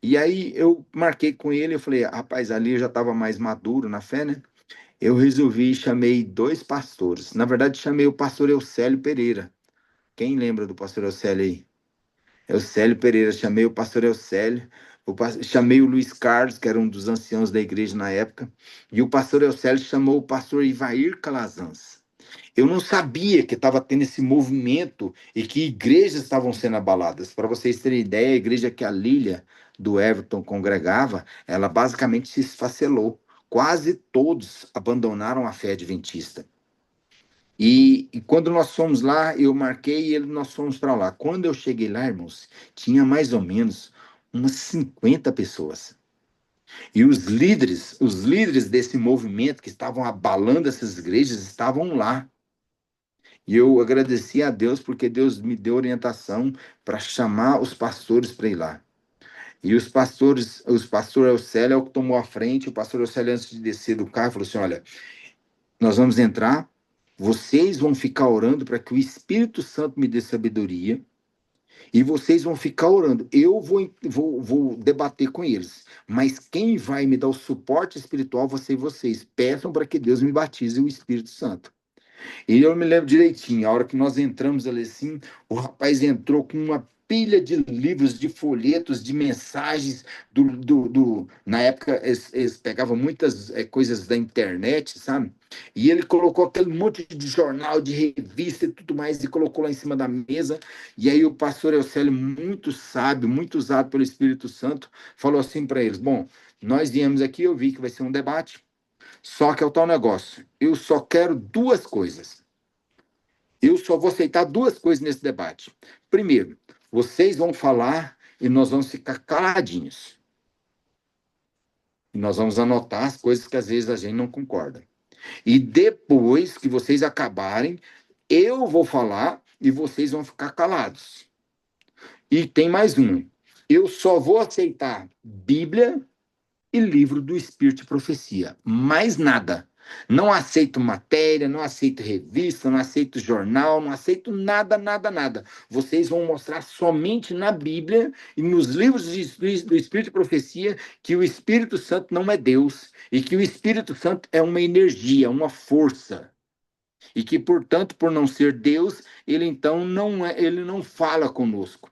E aí eu marquei com ele, eu falei, rapaz, ali eu já estava mais maduro na fé, né? Eu resolvi, chamei 2 pastores. Na verdade, chamei o pastor Eusélio Pereira. Quem lembra do pastor Eusélio aí? Eusélio Pereira, chamei o pastor Eusélio, chamei o Luiz Carlos, que era um dos anciãos da igreja na época, e o pastor Eusélio chamou o pastor Ivair Calazans. Eu não sabia que estava tendo esse movimento e que igrejas estavam sendo abaladas. Para vocês terem ideia, a igreja que a Lília do Everton congregava, ela basicamente se esfacelou. Quase todos abandonaram a fé adventista. E quando nós fomos lá, eu marquei e nós fomos para lá. Quando eu cheguei lá, irmãos, tinha mais ou menos umas 50 pessoas. E os líderes desse movimento que estavam abalando essas igrejas estavam lá. E eu agradeci a Deus porque Deus me deu orientação para chamar os pastores para ir lá. E os pastor Eusélio é o que tomou a frente. O pastor Eusélio, antes de descer do carro, falou assim: olha, nós vamos entrar, vocês vão ficar orando para que o Espírito Santo me dê sabedoria, e vocês vão ficar orando. Eu vou debater com eles, mas quem vai me dar o suporte espiritual, vocês. Peçam para que Deus me batize o Espírito Santo. E eu me lembro direitinho, a hora que nós entramos ali assim, o rapaz entrou com uma pilha de livros, de folhetos, de mensagens na época eles pegavam muitas coisas da internet, sabe? E ele colocou aquele monte de jornal, de revista e tudo mais, e colocou lá em cima da mesa. E aí o pastor Eusélio, muito sábio, muito usado pelo Espírito Santo, falou assim para eles: bom, nós viemos aqui, eu vi que vai ser um debate, só que é o tal negócio, eu só quero 2 coisas. Eu só vou aceitar 2 coisas nesse debate. Primeiro, vocês vão falar e nós vamos ficar caladinhos. E nós vamos anotar as coisas que às vezes a gente não concorda. E depois que vocês acabarem, eu vou falar e vocês vão ficar calados. E tem mais um. Eu só vou aceitar Bíblia e livro do Espírito de Profecia. Mais nada. Não aceito matéria, não aceito revista, não aceito jornal, não aceito nada, nada, nada. Vocês vão mostrar somente na Bíblia e nos livros do Espírito de Profecia que o Espírito Santo não é Deus e que o Espírito Santo é uma energia, uma força. E que, portanto, por não ser Deus, ele então ele não fala conosco.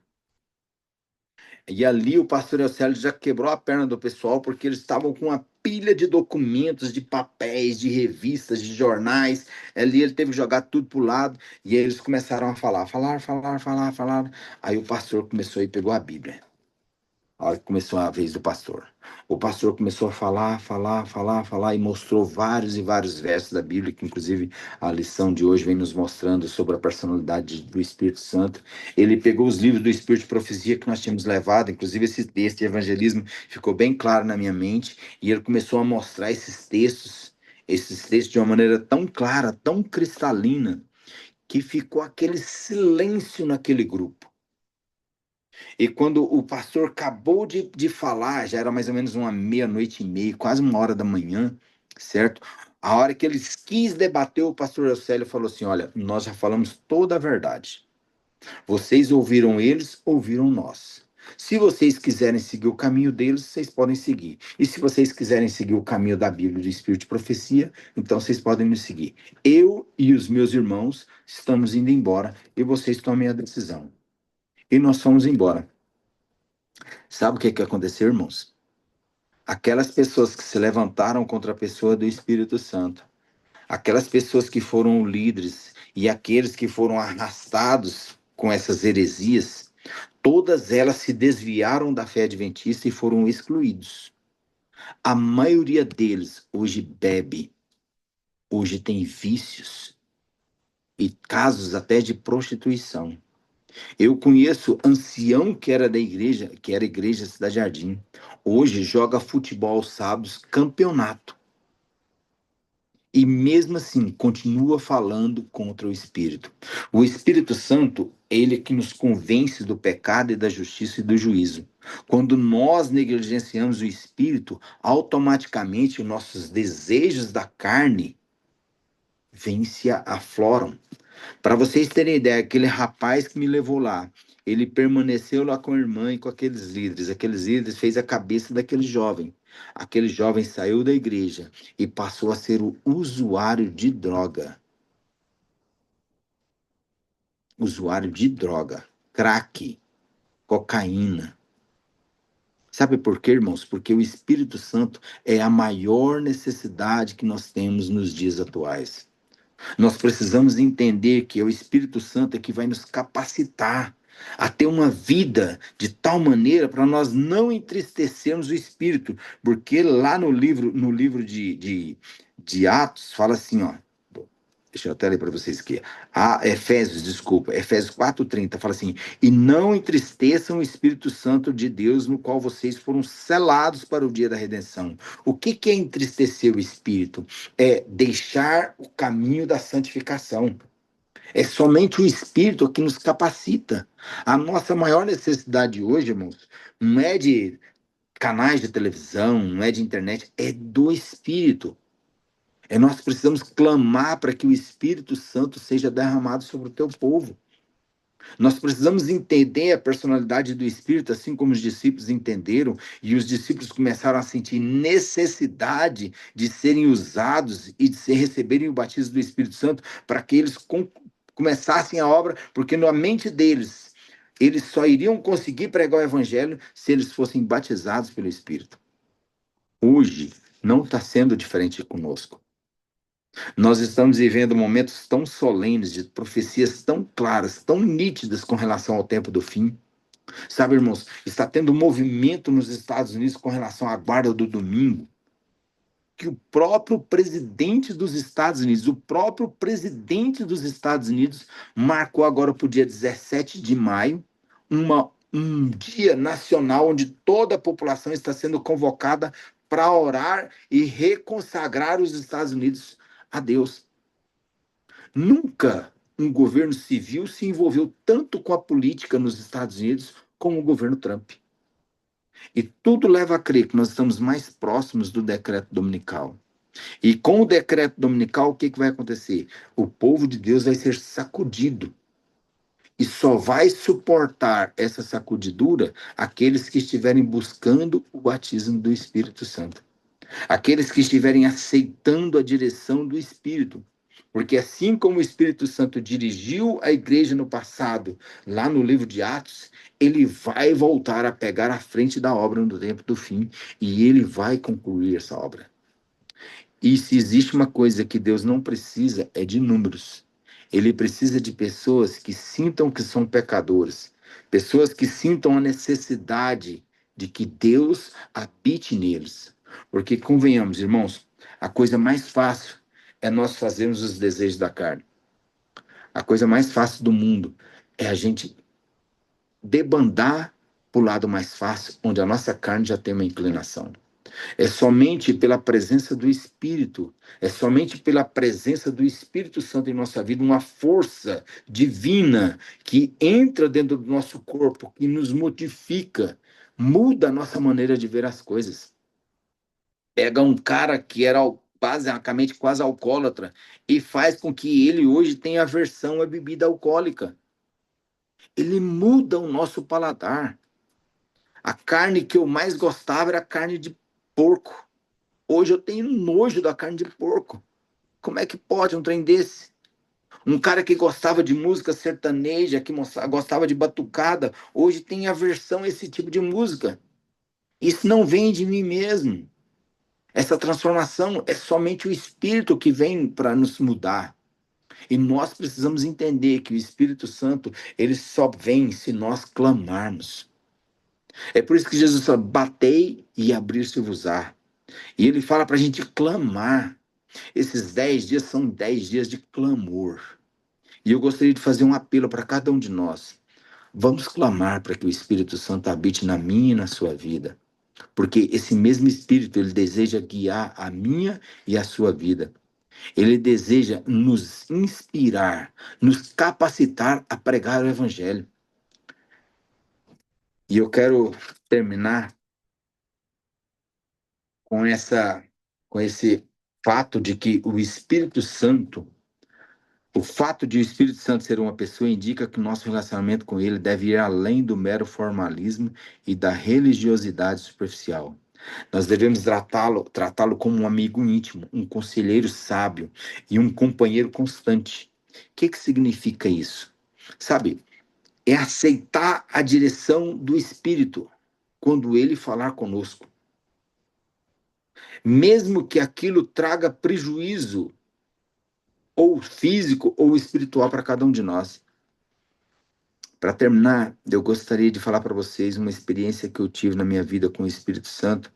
E ali o pastor Eusélio já quebrou a perna do pessoal, porque eles estavam com uma pilha de documentos, de papéis, de revistas, de jornais. Ali ele teve que jogar tudo pro lado, e aí eles começaram a falar. Aí o pastor começou e pegou a Bíblia. A hora que começou a vez do pastor. O pastor começou a falar, e mostrou vários e vários versos da Bíblia, que inclusive a lição de hoje vem nos mostrando sobre a personalidade do Espírito Santo. Ele pegou os livros do Espírito de Profecia que nós tínhamos levado, inclusive esse texto de evangelismo ficou bem claro na minha mente, e ele começou a mostrar esses textos de uma maneira tão clara, tão cristalina, que ficou aquele silêncio naquele grupo. E quando o pastor acabou de falar, já era mais ou menos uma 00:30, quase 1h da manhã, certo? A hora que eles quis debater, o pastor Eusélio falou assim: olha, nós já falamos toda a verdade. Vocês ouviram eles, ouviram nós. Se vocês quiserem seguir o caminho deles, vocês podem seguir. E se vocês quiserem seguir o caminho da Bíblia do Espírito de Profecia, então vocês podem me seguir. Eu e os meus irmãos estamos indo embora e vocês tomem a decisão. E nós fomos embora. Sabe o que aconteceu, irmãos? Aquelas pessoas que se levantaram contra a pessoa do Espírito Santo, aquelas pessoas que foram líderes e aqueles que foram arrastados com essas heresias, todas elas se desviaram da fé adventista e foram excluídos. A maioria deles hoje bebe, hoje tem vícios e casos até de prostituição. Eu conheço ancião que era igreja Cidade Jardim. Hoje joga futebol aos sábados, campeonato. e mesmo assim continua falando contra o Espírito. O Espírito Santo, ele é que nos convence do pecado e da justiça e do juízo. Quando nós negligenciamos o Espírito, automaticamente os nossos desejos da carne vêm se afloram. Para vocês terem ideia, aquele rapaz que me levou lá, ele permaneceu lá com a irmã e com aqueles líderes. Aqueles líderes fez a cabeça daquele jovem. Aquele jovem saiu da igreja e passou a ser o usuário de droga. Usuário de droga, crack, cocaína. Sabe por quê, irmãos? Porque o Espírito Santo é a maior necessidade que nós temos nos dias atuais. Nós precisamos entender que é o Espírito Santo que vai nos capacitar a ter uma vida de tal maneira para nós não entristecermos o Espírito, porque lá no livro de Atos, fala assim, ó, deixa eu até ler para vocês aqui, Efésios 4:30, fala assim, e não entristeçam o Espírito Santo de Deus, no qual vocês foram selados para o dia da redenção. O que é entristecer o Espírito? É deixar o caminho da santificação. É somente o Espírito que nos capacita. A nossa maior necessidade hoje, irmãos, não é de canais de televisão, não é de internet, é do Espírito. Nós precisamos clamar para que o Espírito Santo seja derramado sobre o teu povo. Nós precisamos entender a personalidade do Espírito, assim como os discípulos entenderam, e os discípulos começaram a sentir necessidade de serem usados e de receberem o batismo do Espírito Santo para que eles começassem a obra, porque na mente deles, eles só iriam conseguir pregar o Evangelho se eles fossem batizados pelo Espírito. Hoje, não está sendo diferente conosco. Nós estamos vivendo momentos tão solenes, de profecias tão claras, tão nítidas com relação ao tempo do fim. Sabe, irmãos, está tendo um movimento nos Estados Unidos com relação à guarda do domingo, que o próprio presidente dos Estados Unidos marcou agora para o dia 17 de maio, um dia nacional onde toda a população está sendo convocada para orar e reconsagrar os Estados Unidos a Deus. Nunca um governo civil se envolveu tanto com a política nos Estados Unidos como o governo Trump. E tudo leva a crer que nós estamos mais próximos do decreto dominical. E com o decreto dominical, o que vai acontecer? O povo de Deus vai ser sacudido. E só vai suportar essa sacudidura aqueles que estiverem buscando o batismo do Espírito Santo. Aqueles que estiverem aceitando a direção do Espírito. Porque assim como o Espírito Santo dirigiu a igreja no passado, lá no livro de Atos, ele vai voltar a pegar a frente da obra no tempo do fim e ele vai concluir essa obra. E se existe uma coisa que Deus não precisa, é de números. Ele precisa de pessoas que sintam que são pecadores, pessoas que sintam a necessidade de que Deus habite neles. Porque, convenhamos, irmãos, a coisa mais fácil é nós fazermos os desejos da carne. A coisa mais fácil do mundo é a gente debandar para o lado mais fácil, onde a nossa carne já tem uma inclinação. É somente pela presença do Espírito, é somente pela presença do Espírito Santo em nossa vida, uma força divina que entra dentro do nosso corpo, que nos modifica, muda a nossa maneira de ver as coisas. Pega um cara que era basicamente quase alcoólatra e faz com que ele hoje tenha aversão à bebida alcoólica. Ele muda o nosso paladar. A carne que eu mais gostava era a carne de porco. Hoje eu tenho nojo da carne de porco. Como é que pode um trem desse? Um cara que gostava de música sertaneja, que gostava de batucada, hoje tem aversão a esse tipo de música. Isso não vem de mim mesmo. Essa transformação é somente o Espírito que vem para nos mudar. E nós precisamos entender que o Espírito Santo, ele só vem se nós clamarmos. É por isso que Jesus fala, batei e abrir-se-vos-á. E ele fala para a gente clamar. Esses 10 dias são 10 dias de clamor. E eu gostaria de fazer um apelo para cada um de nós. Vamos clamar para que o Espírito Santo habite na minha e na sua vida. Porque esse mesmo Espírito, ele deseja guiar a minha e a sua vida. Ele deseja nos inspirar, nos capacitar a pregar o Evangelho. E eu quero terminar com esse fato de que o fato de o Espírito Santo ser uma pessoa indica que o nosso relacionamento com ele deve ir além do mero formalismo e da religiosidade superficial. Nós devemos tratá-lo como um amigo íntimo, um conselheiro sábio e um companheiro constante. O que significa isso? Sabe, é aceitar a direção do Espírito quando ele falar conosco. Mesmo que aquilo traga prejuízo, ou físico ou espiritual, para cada um de nós. Para terminar, eu gostaria de falar para vocês uma experiência que eu tive na minha vida com o Espírito Santo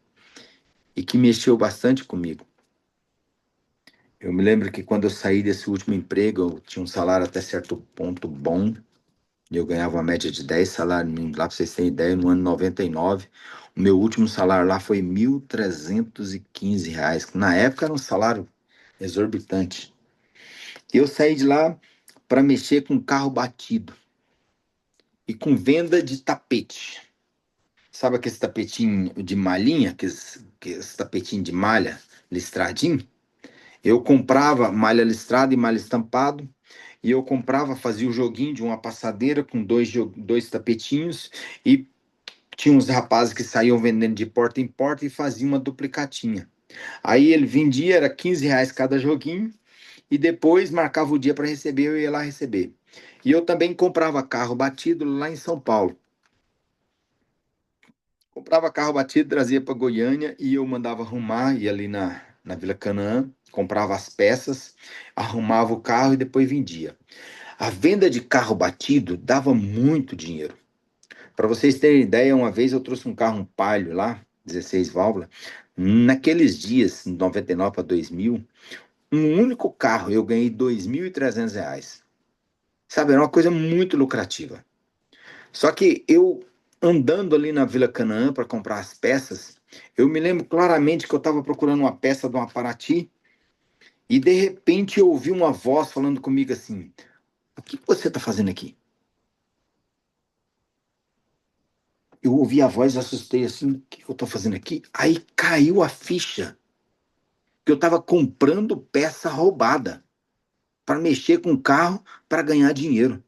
e que mexeu bastante comigo. Eu me lembro que quando eu saí desse último emprego, eu tinha um salário até certo ponto bom, e eu ganhava uma média de 10 salários mínimos. Lá, para vocês terem ideia, no ano 99, o meu último salário lá foi R$ 1.315, que na época era um salário exorbitante. E eu saí de lá para mexer com carro batido e com venda de tapete. Sabe aquele tapetinho de malhinha, aqueles tapetinho de malha listradinho? Eu comprava malha listrada e malha estampado, e eu comprava, fazia o joguinho de uma passadeira com dois tapetinhos, e tinha uns rapazes que saíam vendendo de porta em porta e faziam uma duplicatinha. Aí ele vendia, era R$ 15 cada joguinho, e depois marcava o dia para receber, eu ia lá receber. E eu também comprava carro batido lá em São Paulo. Comprava carro batido, trazia para Goiânia e eu mandava arrumar, ia ali na Vila Canaã, comprava as peças, arrumava o carro e depois vendia. A venda de carro batido dava muito dinheiro. Para vocês terem ideia, uma vez eu trouxe um carro, um Palio lá, 16 válvulas. Naqueles dias, 99 para 2000, um único carro eu ganhei R$ 2.300. Sabe, era uma coisa muito lucrativa. Só que eu, andando ali na Vila Canaã para comprar as peças, eu me lembro claramente que eu estava procurando uma peça de uma Paraty e de repente eu ouvi uma voz falando comigo assim: o que você está fazendo aqui? Eu ouvi a voz, assustei assim: o que eu estou fazendo aqui? Aí caiu a ficha que eu estava comprando peça roubada para mexer com o carro para ganhar dinheiro.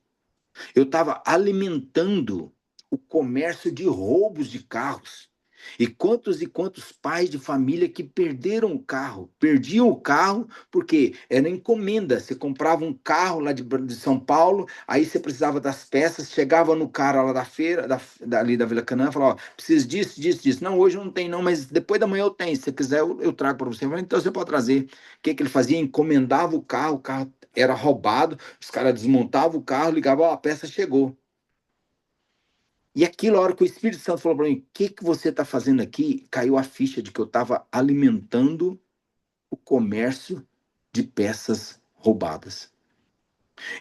Eu estava alimentando o comércio de roubos de carros. E quantos pais de família que perderam o carro, perdiam o carro porque era encomenda. Você comprava um carro lá de São Paulo, aí você precisava das peças, chegava no cara lá da feira, ali da Vila Canaã, falava: ó, preciso disso, disso, disso. Não, hoje não tem não, mas depois da manhã eu tenho. Se você quiser, eu trago para você. Então você pode trazer. O que ele fazia? Encomendava o carro era roubado, os caras desmontavam o carro, ligavam: ó, a peça chegou. E aquilo, a hora que o Espírito Santo falou para mim: o que você está fazendo aqui? Caiu a ficha de que eu estava alimentando o comércio de peças roubadas.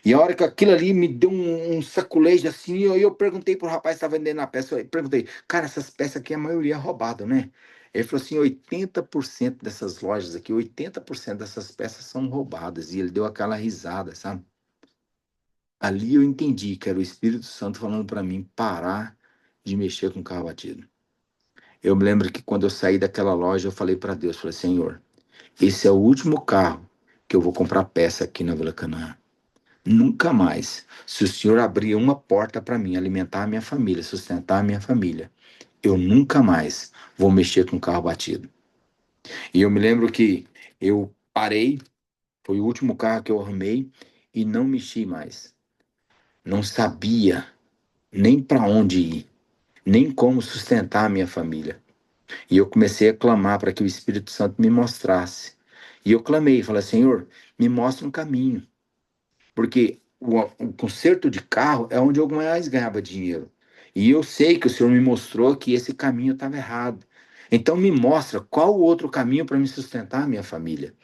E a hora que aquilo ali me deu um saculejo assim, eu perguntei pro rapaz que estava vendendo a peça, eu perguntei: cara, essas peças aqui, a maioria é roubada, né? Ele falou assim: 80% dessas lojas aqui, 80% dessas peças são roubadas. E ele deu aquela risada, sabe? Ali eu entendi que era o Espírito Santo falando para mim parar de mexer com carro batido. Eu me lembro que quando eu saí daquela loja, eu falei para Deus, falei: Senhor, esse é o último carro que eu vou comprar peça aqui na Vila Canaã. Nunca mais, se o Senhor abrir uma porta para mim, alimentar a minha família, sustentar a minha família, eu nunca mais vou mexer com carro batido. E eu me lembro que eu parei, foi o último carro que eu arrumei e não mexi mais. Não sabia nem para onde ir, nem como sustentar a minha família. E eu comecei a clamar para que o Espírito Santo me mostrasse. E eu clamei, falei: Senhor, me mostra um caminho. Porque o conserto de carro é onde eu mais ganhava dinheiro. E eu sei que o Senhor me mostrou que esse caminho estava errado. Então me mostra qual o outro caminho para me sustentar a minha família.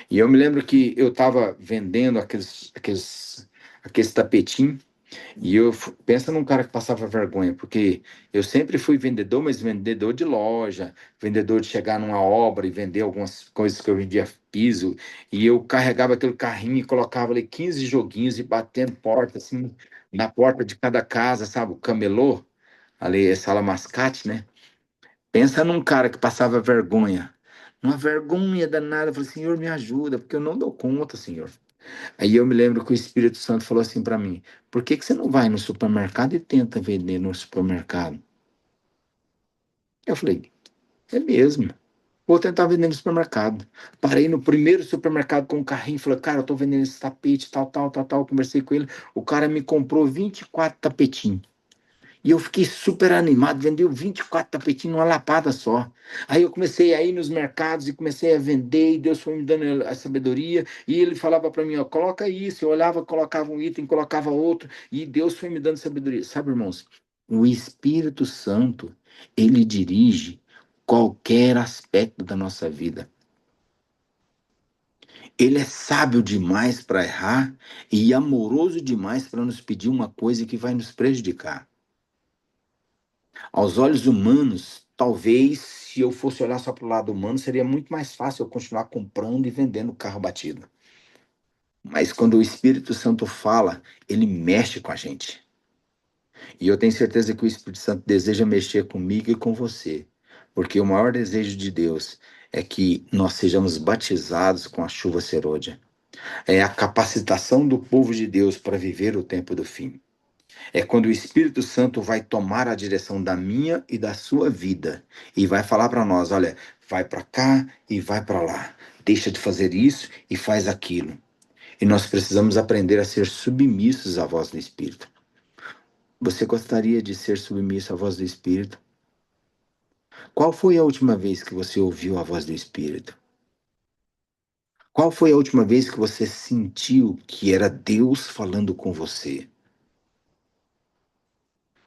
E eu me lembro que eu estava vendendo aqueles tapetinhos. E pensa num cara que passava vergonha, porque eu sempre fui vendedor, mas vendedor de loja, vendedor de chegar numa obra e vender algumas coisas que eu vendia piso, e eu carregava aquele carrinho e colocava ali 15 joguinhos e batendo porta, assim, na porta de cada casa, sabe? O camelô, ali, sala mascate, né? Pensa num cara que passava vergonha. Uma vergonha danada. Eu falei, Senhor, me ajuda, porque eu não dou conta, Senhor. Aí eu me lembro que o Espírito Santo falou assim para mim: por que que você não vai no supermercado e tenta vender no supermercado? Eu falei: é mesmo. Vou tentar vender no supermercado. Parei no primeiro supermercado com um carrinho e falei: cara, eu tô vendendo esse tapete, tal, tal, tal, tal. Conversei com ele. O cara me comprou 24 tapetinhos. E eu fiquei super animado, vendeu 24 tapetinhos numa lapada só. Aí eu comecei a ir nos mercados e comecei a vender, e Deus foi me dando a sabedoria, e ele falava para mim, ó, coloca isso, eu olhava, colocava um item, colocava outro, e Deus foi me dando sabedoria. Sabe, irmãos, o Espírito Santo, ele dirige qualquer aspecto da nossa vida. Ele é sábio demais para errar e amoroso demais para nos pedir uma coisa que vai nos prejudicar. Aos olhos humanos, talvez, se eu fosse olhar só para o lado humano, seria muito mais fácil eu continuar comprando e vendendo carro batido. Mas quando o Espírito Santo fala, ele mexe com a gente. E eu tenho certeza que o Espírito Santo deseja mexer comigo e com você. Porque o maior desejo de Deus é que nós sejamos batizados com a chuva serôdia. É a capacitação do povo de Deus para viver o tempo do fim. É quando o Espírito Santo vai tomar a direção da minha e da sua vida e vai falar para nós, olha, vai para cá e vai para lá. Deixa de fazer isso e faz aquilo. E nós precisamos aprender a ser submissos à voz do Espírito. Você gostaria de ser submisso à voz do Espírito? Qual foi a última vez que você ouviu a voz do Espírito? Qual foi a última vez que você sentiu que era Deus falando com você?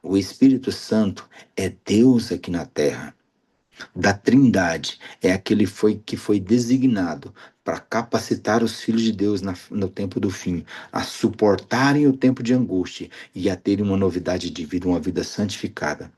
O Espírito Santo é Deus aqui na terra. Da Trindade, é aquele que foi designado para capacitar os filhos de Deus no tempo do fim, a suportarem o tempo de angústia e a terem uma novidade de vida, uma vida santificada.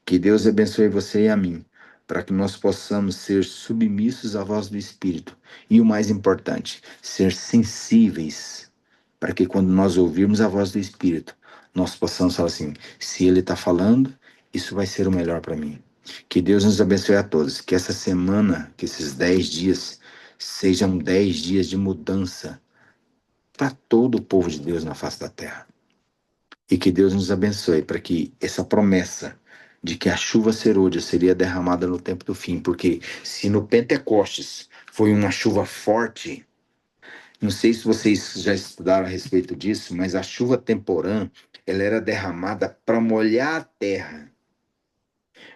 Que Deus abençoe você e a mim, para que nós possamos ser submissos à voz do Espírito e, o mais importante, ser sensíveis, para que quando nós ouvirmos a voz do Espírito, nós possamos falar assim: se Ele está falando, isso vai ser o melhor para mim. Que Deus nos abençoe a todos. Que essa semana, que esses 10 dias, sejam 10 dias de mudança para todo o povo de Deus na face da terra. E que Deus nos abençoe para que essa promessa de que a chuva serôdia seria derramada no tempo do fim, porque se no Pentecostes foi uma chuva forte, não sei se vocês já estudaram a respeito disso, mas a chuva temporã, ela era derramada para molhar a terra.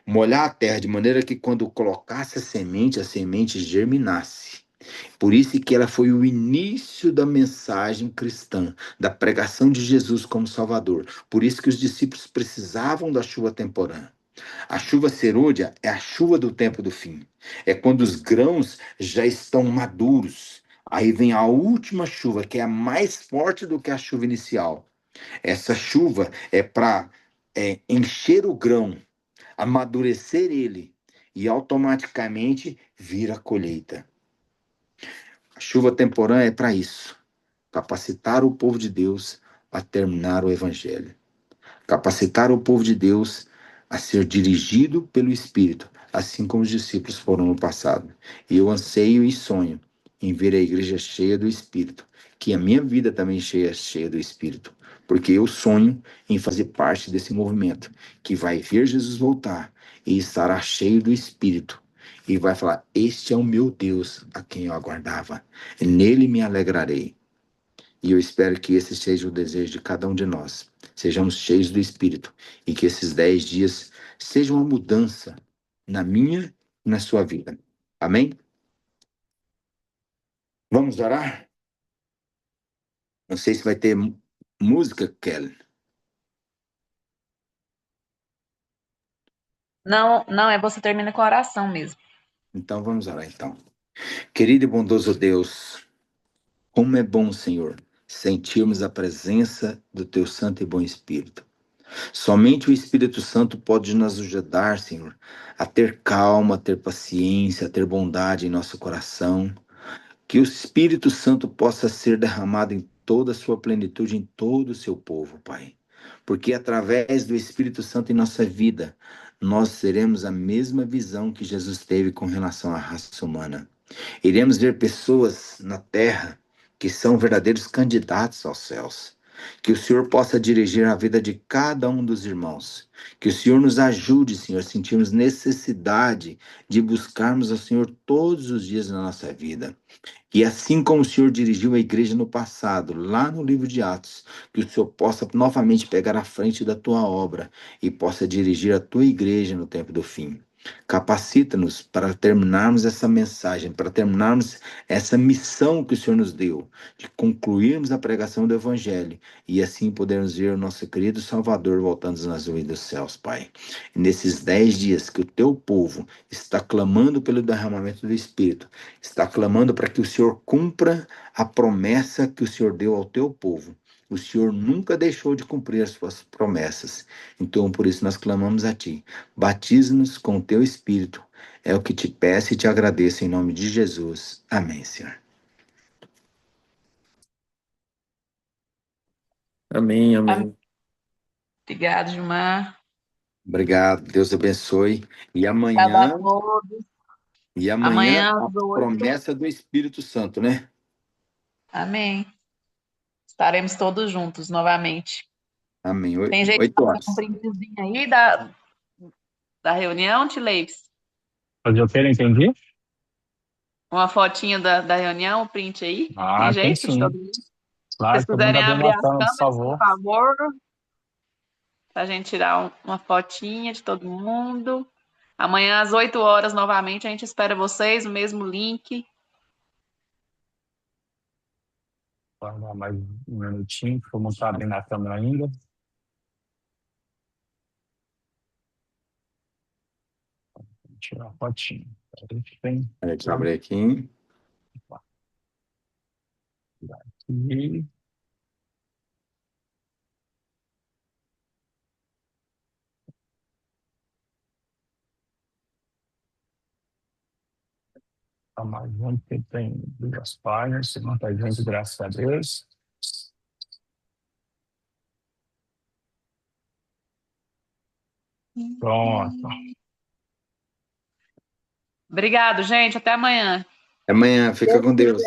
Molhar a terra de maneira que quando colocasse a semente germinasse. Por isso que ela foi o início da mensagem cristã, da pregação de Jesus como Salvador. Por isso que os discípulos precisavam da chuva temporã. A chuva serôdia é a chuva do tempo do fim. É quando os grãos já estão maduros. Aí vem a última chuva, que é a mais forte do que a chuva inicial. Essa chuva é para encher o grão, amadurecer ele e automaticamente vir a colheita. A chuva temporã é para isso, capacitar o povo de Deus a terminar o evangelho, capacitar o povo de Deus a ser dirigido pelo Espírito, assim como os discípulos foram no passado. E eu anseio e sonho em ver a igreja cheia do Espírito, que a minha vida também cheia do Espírito, porque eu sonho em fazer parte desse movimento que vai ver Jesus voltar e estará cheio do Espírito e vai falar: este é o meu Deus a quem eu aguardava, nele me alegrarei. E eu espero que esse seja o desejo de cada um de nós. Sejamos cheios do Espírito e que esses 10 dias sejam uma mudança na minha e na sua vida. Amém? Vamos orar? Não sei se vai ter música, Kelly. Não, não, é você termina com a oração mesmo. Então vamos orar então. Querido e bondoso Deus, como é bom, Senhor, sentirmos a presença do Teu Santo e bom Espírito. Somente o Espírito Santo pode nos ajudar, Senhor, a ter calma, a ter paciência, a ter bondade em nosso coração. Que o Espírito Santo possa ser derramado em toda a sua plenitude, em todo o seu povo, Pai. Porque através do Espírito Santo em nossa vida, nós teremos a mesma visão que Jesus teve com relação à raça humana. Iremos ver pessoas na terra que são verdadeiros candidatos aos céus. Que o Senhor possa dirigir a vida de cada um dos irmãos. Que o Senhor nos ajude, Senhor, a sentirmos necessidade de buscarmos ao Senhor todos os dias na nossa vida. E assim como o Senhor dirigiu a igreja no passado, lá no livro de Atos, que o Senhor possa novamente pegar a frente da tua obra e possa dirigir a tua igreja no tempo do fim. Capacita-nos para terminarmos essa mensagem, para terminarmos essa missão que o Senhor nos deu, de concluirmos a pregação do Evangelho e assim podermos ver o nosso querido Salvador voltando nas nuvens dos céus, Pai. E nesses 10 dias que o teu povo está clamando pelo derramamento do Espírito, está clamando para que o Senhor cumpra a promessa que o Senhor deu ao teu povo. O Senhor nunca deixou de cumprir as suas promessas. Então, por isso, nós clamamos a Ti. Batiza-nos com o Teu Espírito. É o que te peço e te agradeço em nome de Jesus. Amém, Senhor. Amém, amém. Obrigado, Gilmar. Obrigado. Deus abençoe. E Obrigada a amanhã, todos. e amanhã Amanhã a às 8. promessa do Espírito Santo, né? Amém. Estaremos todos juntos novamente. Amém. Tem jeito de 8 fazer um horas. printzinho aí da reunião, Tileix? Fazer o que? Não entendi? Uma fotinha da reunião, um print aí? Tem Ah, tem jeito de todo sim. mundo? Se Claro, vocês todo mundo puderem abrindo abrir a as câmera, por câmeras, por favor. favor, para a gente tirar uma fotinha de todo mundo. Amanhã às 8 horas, novamente, a gente espera vocês, o mesmo link. Vou dar mais um minutinho, que como está abrindo a câmera ainda. Vou tirar a fotinha. A gente tem. Deixa eu abrir aqui. E tá mais um que tem 2 páginas, se não tá gente, graças a Deus. Pronto. Obrigado, gente. Até amanhã. Amanhã, fica com Deus.